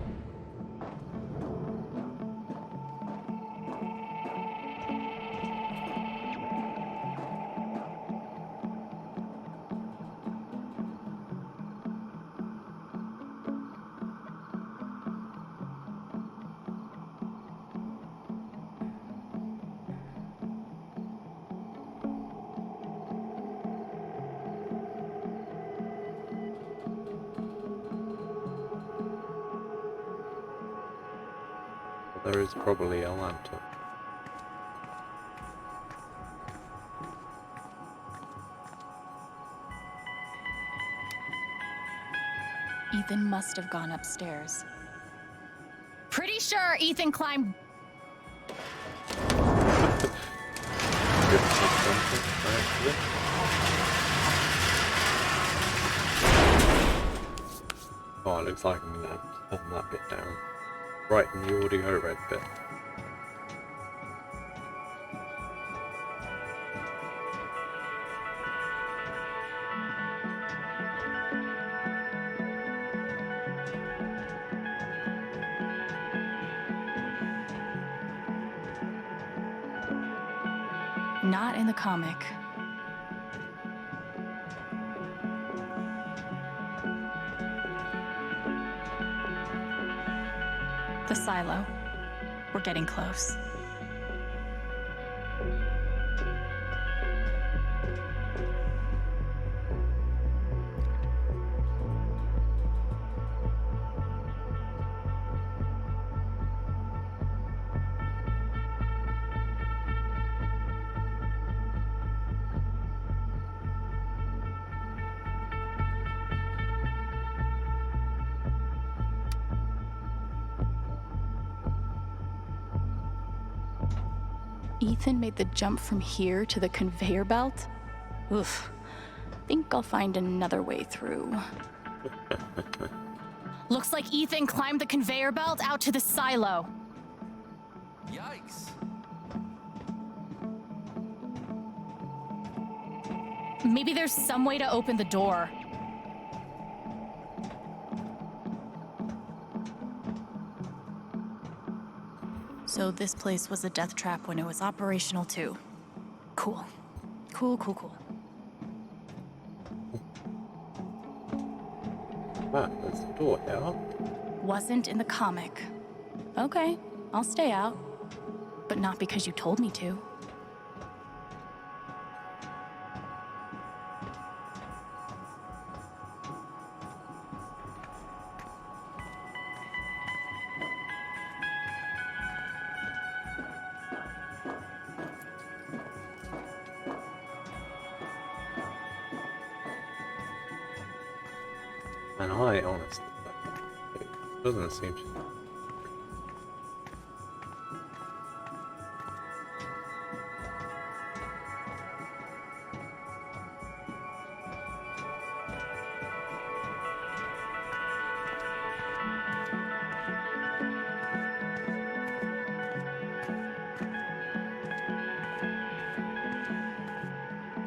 There is probably a lantern. Ethan must have gone upstairs. Pretty sure Ethan climbed. Oh, it looks like I'm gonna have to turn that bit down. Right in the audio red bit. Not in the comic. The silo. We're getting close. Ethan made the jump from here to the conveyor belt? Oof. Think I'll find another way through. Looks like Ethan climbed the conveyor belt out to the silo. Yikes. Maybe there's some way to open the door. So this place was a death trap when it was operational too. Cool. Cool. Wow, there's a door here. Wasn't in the comic. Okay, I'll stay out. But not because you told me to. And I honestly it doesn't seem to.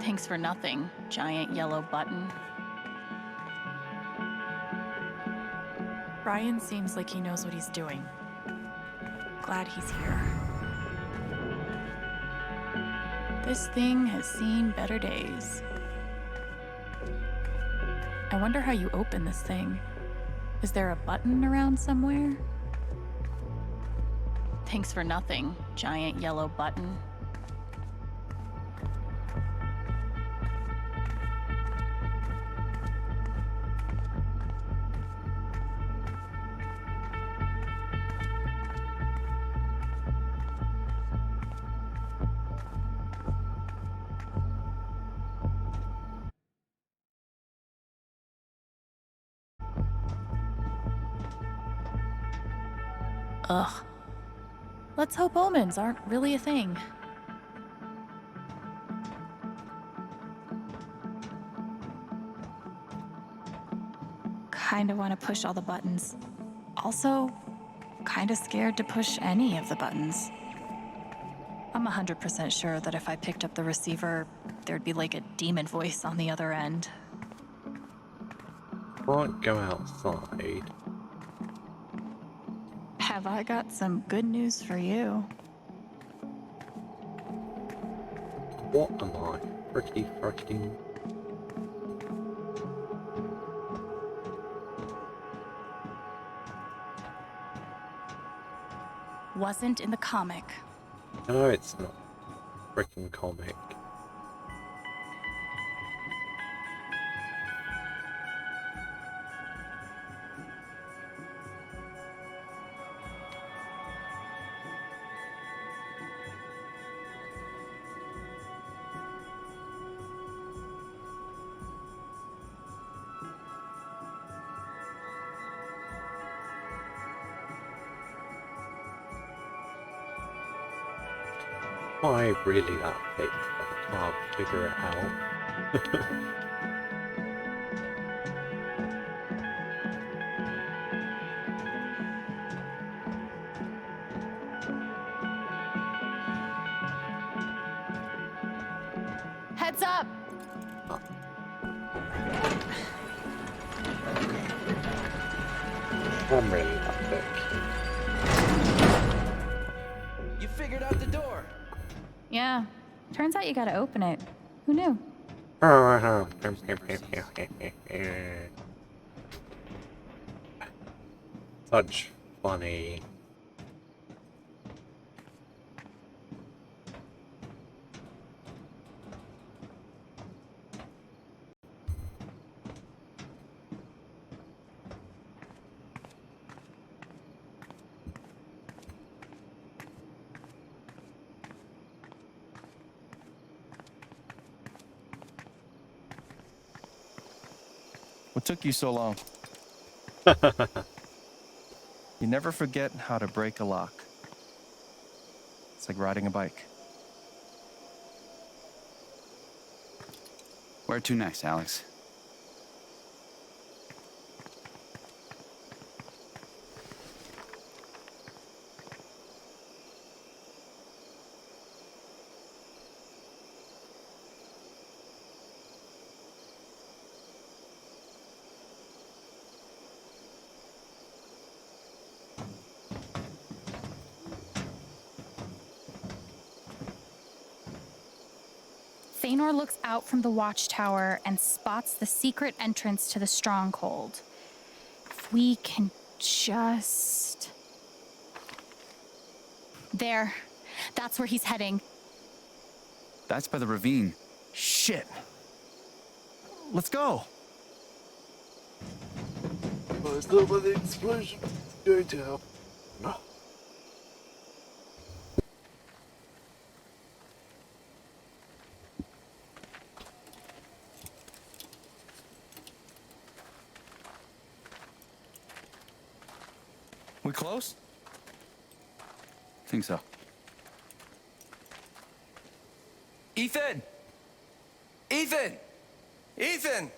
Thanks for nothing, giant yellow button. Brian seems like he knows what he's doing. Glad he's here. This thing has seen better days. I wonder how you open this thing. Is there a button around somewhere? Thanks for nothing, giant yellow button. Ugh. Let's hope omens aren't really a thing. Kinda want to push all the buttons. Also, kinda scared to push any of the buttons. I'm 100% sure that if I picked up the receiver, there'd be like a demon voice on the other end. Can't go outside. Have I got some good news for you? What am I? Pretty freaking. Wasn't in the comic. No, it's not. Freaking comic. Why really that big? I can't figure it out. Heads up! I'm really that big. You figured out the door. Yeah. Turns out you gotta open it. Who knew? Such funny. What took you so long? You never forget how to break a lock. It's like riding a bike. Where to next, Alex? Thanor looks out from the watchtower and spots the secret entrance to the stronghold. If we can just... There. That's where he's heading. That's by the ravine. Shit. Let's go. Well, it's not by the explosion. It's going to help. No. We close? Think so. Ethan! Ethan! Ethan!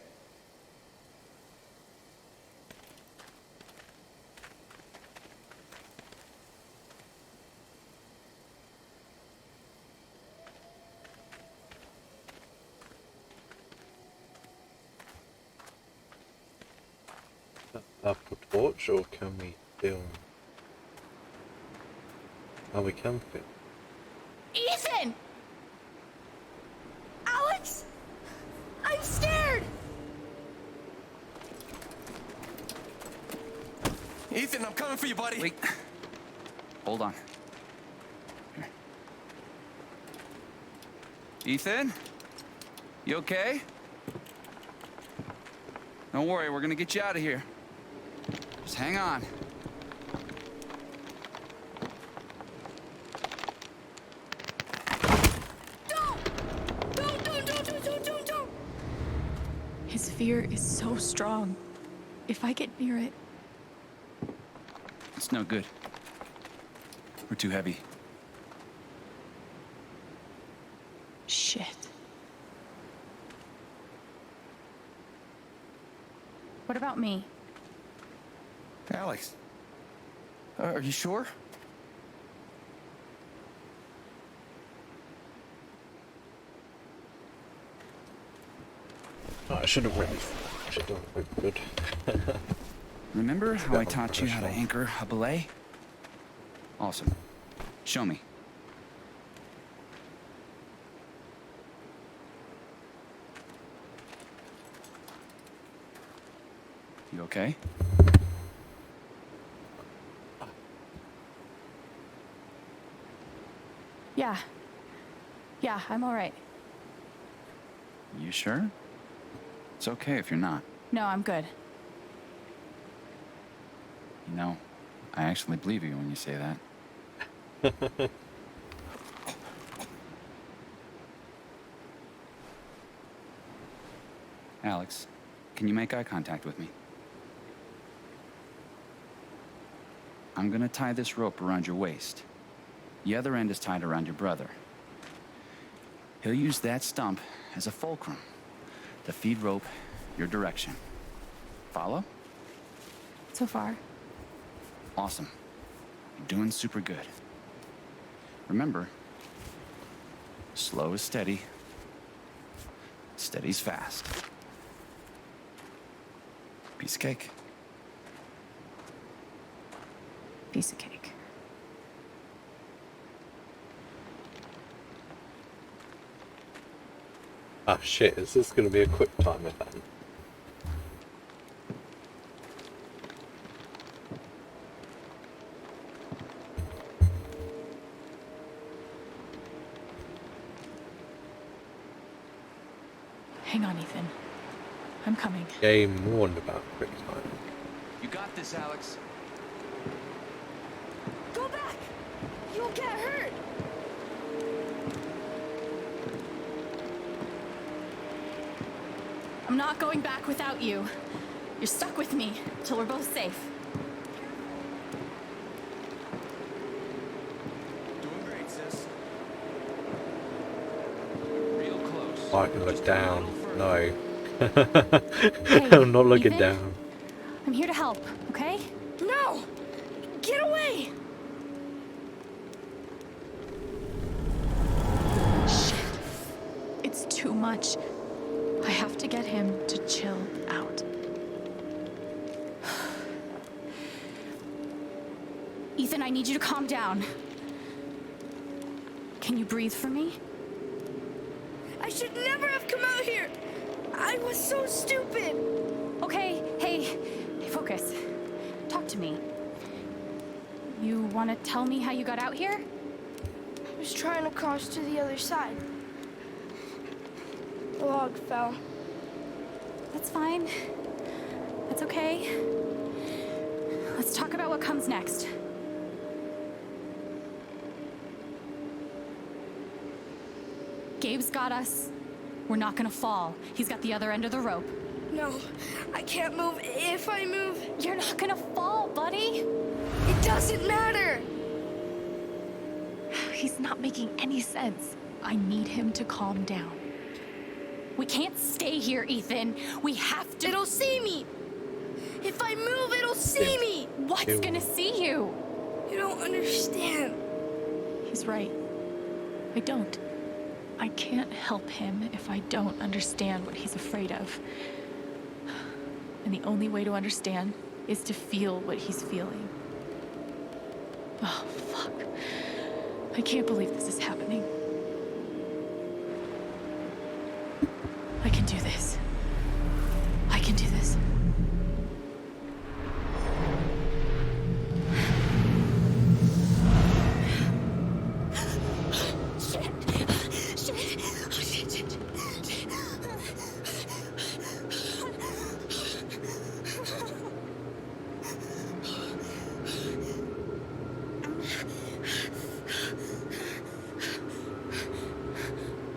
Up a torch, or can we film? Oh, we can film. Ethan! Alex! I'm scared! Ethan, I'm coming for you, buddy. Wait. Hold on. Here. Ethan? You okay? Don't worry, we're gonna get you out of here. Just hang on. His fear is so strong. If I get near it, It's no good. or too heavy? Shit. What about me? Alex, are you sure? Oh, I should have written. Should have written good. Remember how I taught you how to anchor a belay? Awesome. Show me. You okay? Yeah. Yeah, I'm all right. You sure? It's okay if you're not. No, I'm good. You know, I actually believe you when you say that. Alex, can you make eye contact with me? I'm gonna tie this rope around your waist. The other end is tied around your brother. He'll use that stump as a fulcrum to feed rope your direction. Follow? So far. Awesome. You're doing super good. Remember, slow is steady, steady's fast. Piece of cake. Piece of cake. Ah shit, is this going to be a quick time event? Hang on, Ethan. I'm coming. Game warned about quick time. You got this, Alex. Go back! You'll get hurt! I'm not going back without you. You're stuck with me till we're both safe. Doing great, sis. Real close. Oh, I can look down. No. Hey, I'm not looking Ethan? down. I'm here to help, okay? No! Get away! Shit. It's too much. I have to get him to chill out. Ethan, I need you to calm down. Can you breathe for me? I should never have come out here! I was so stupid! Okay, hey, focus. Talk to me. You want to tell me how you got out here? I was trying to cross to the other side. The log fell. That's fine. That's okay. Let's talk about what comes next. Gabe's got us. We're not gonna fall. He's got the other end of the rope. No, I can't move. If I move... You're not gonna fall, buddy. It doesn't matter! He's not making any sense. I need him to calm down. We can't stay here, Ethan. We have to... It'll see me! If I move, it'll see me! What's gonna see you? You don't understand. He's right. I don't. I can't help him if I don't understand what he's afraid of. And the only way to understand is to feel what he's feeling. Oh, fuck. I can't believe this is happening. I can do this. I can do this.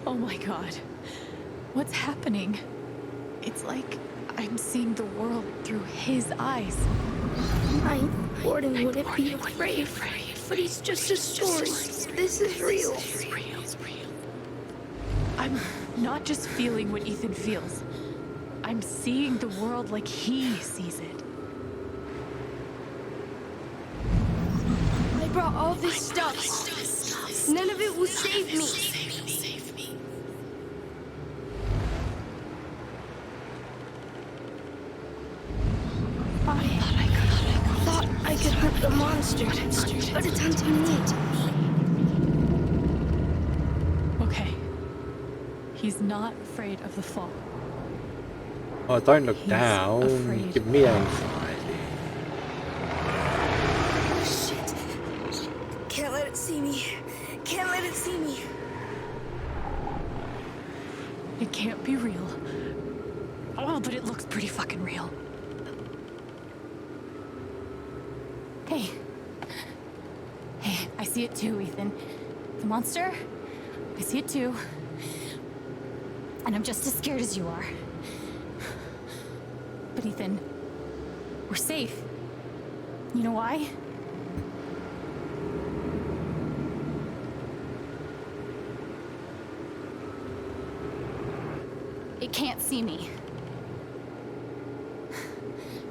Oh my God. What's happening? It's like I'm seeing the world through his eyes. Ninth warden wouldn't be afraid. But it's just a story. This is real. I'm not just feeling what Ethan feels. I'm seeing the world like he sees it. I brought all this stuff. None of it will save me. I thought I could hurt the monster, but it's hunting me. Okay. He's not afraid of the fall. Oh, don't look He's down. afraid. Give me anxiety. Shit. Can't let it see me. Can't let it see me. It can't be real. Oh, but it looks pretty fucking real. Hey. Hey, I see it too, Ethan. The monster, I see it too. And I'm just as scared as you are. But Ethan, we're safe. You know why? It can't see me.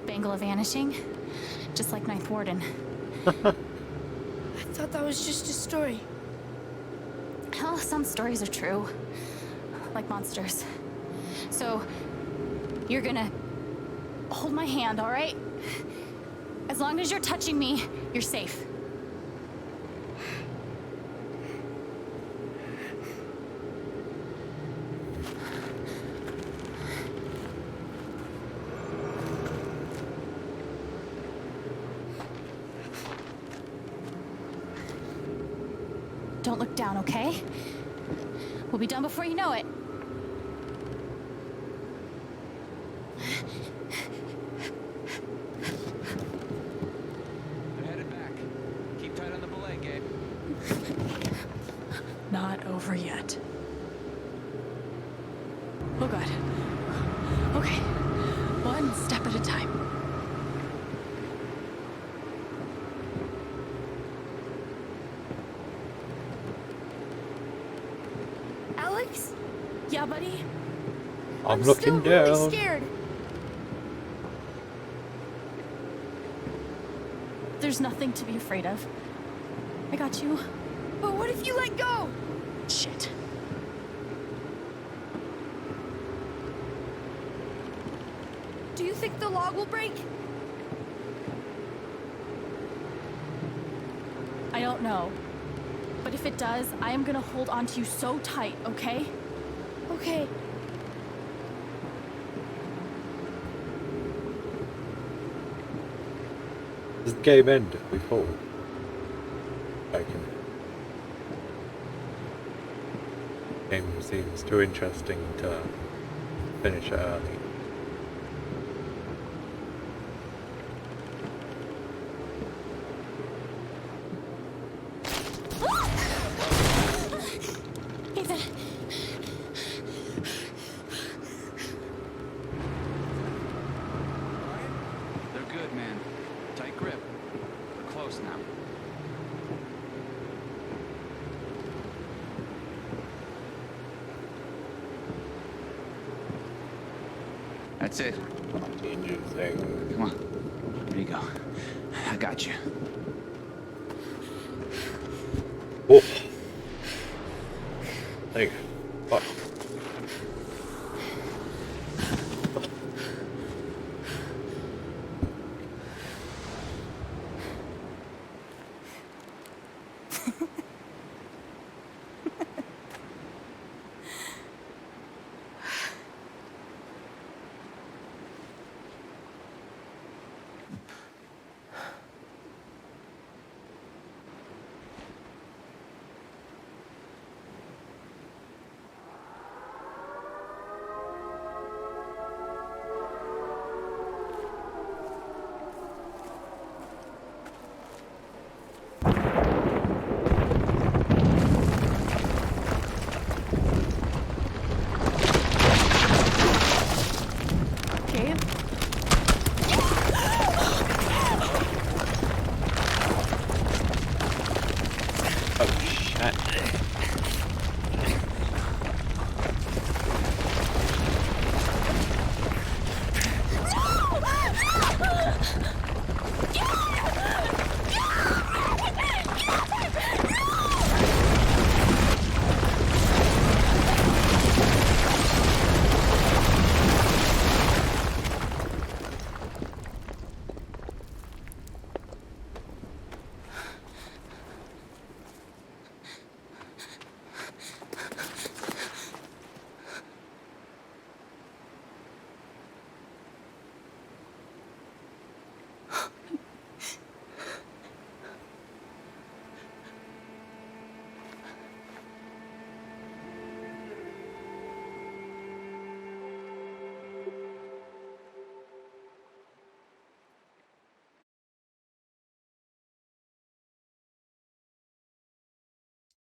Bangle of vanishing, just like Ninth Warden. I thought that was just a story. Well, some stories are true, like monsters. So, you're gonna hold my hand, all right? As long as you're touching me, you're safe. Don't look down, okay? We'll be done before you know it. I'm headed back. Keep tight on the belay, Gabe. Not over yet. Oh God. Okay. One step at a time. Alex? Yeah, buddy? I'm still looking really down. scared. There's nothing to be afraid of. I got you. But what if you let go? Shit. Do you think the log will break? I don't know. But if it does, I am gonna hold on to you so tight, okay? Okay. Does the game end if we fall? Okay. Game seems too interesting to finish it early. Ethan. They're good, man. Tight grip. We're close now. That's it. Come on. There you go. I got you. Oh. Hey. Fuck.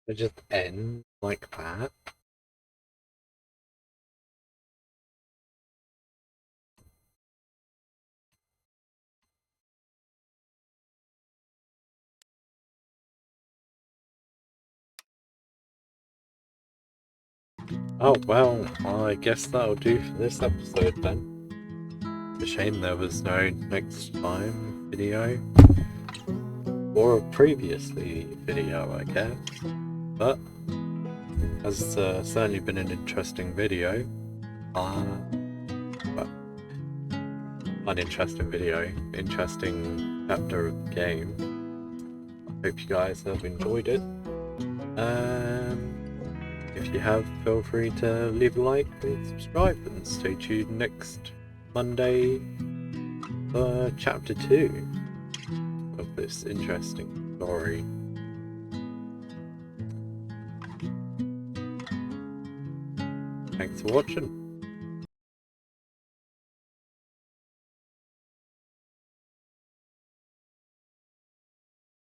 It just ends like that. Oh well, I guess that'll do for this episode then. It's a shame there was no next time video. Or a previously video, I guess. But has certainly been an interesting video. Well, uninteresting video. Interesting chapter of the game. Hope you guys have enjoyed it. If you have, feel free to leave a like and subscribe, and stay tuned next Monday for chapter 2 of this interesting story. Thanks for watching.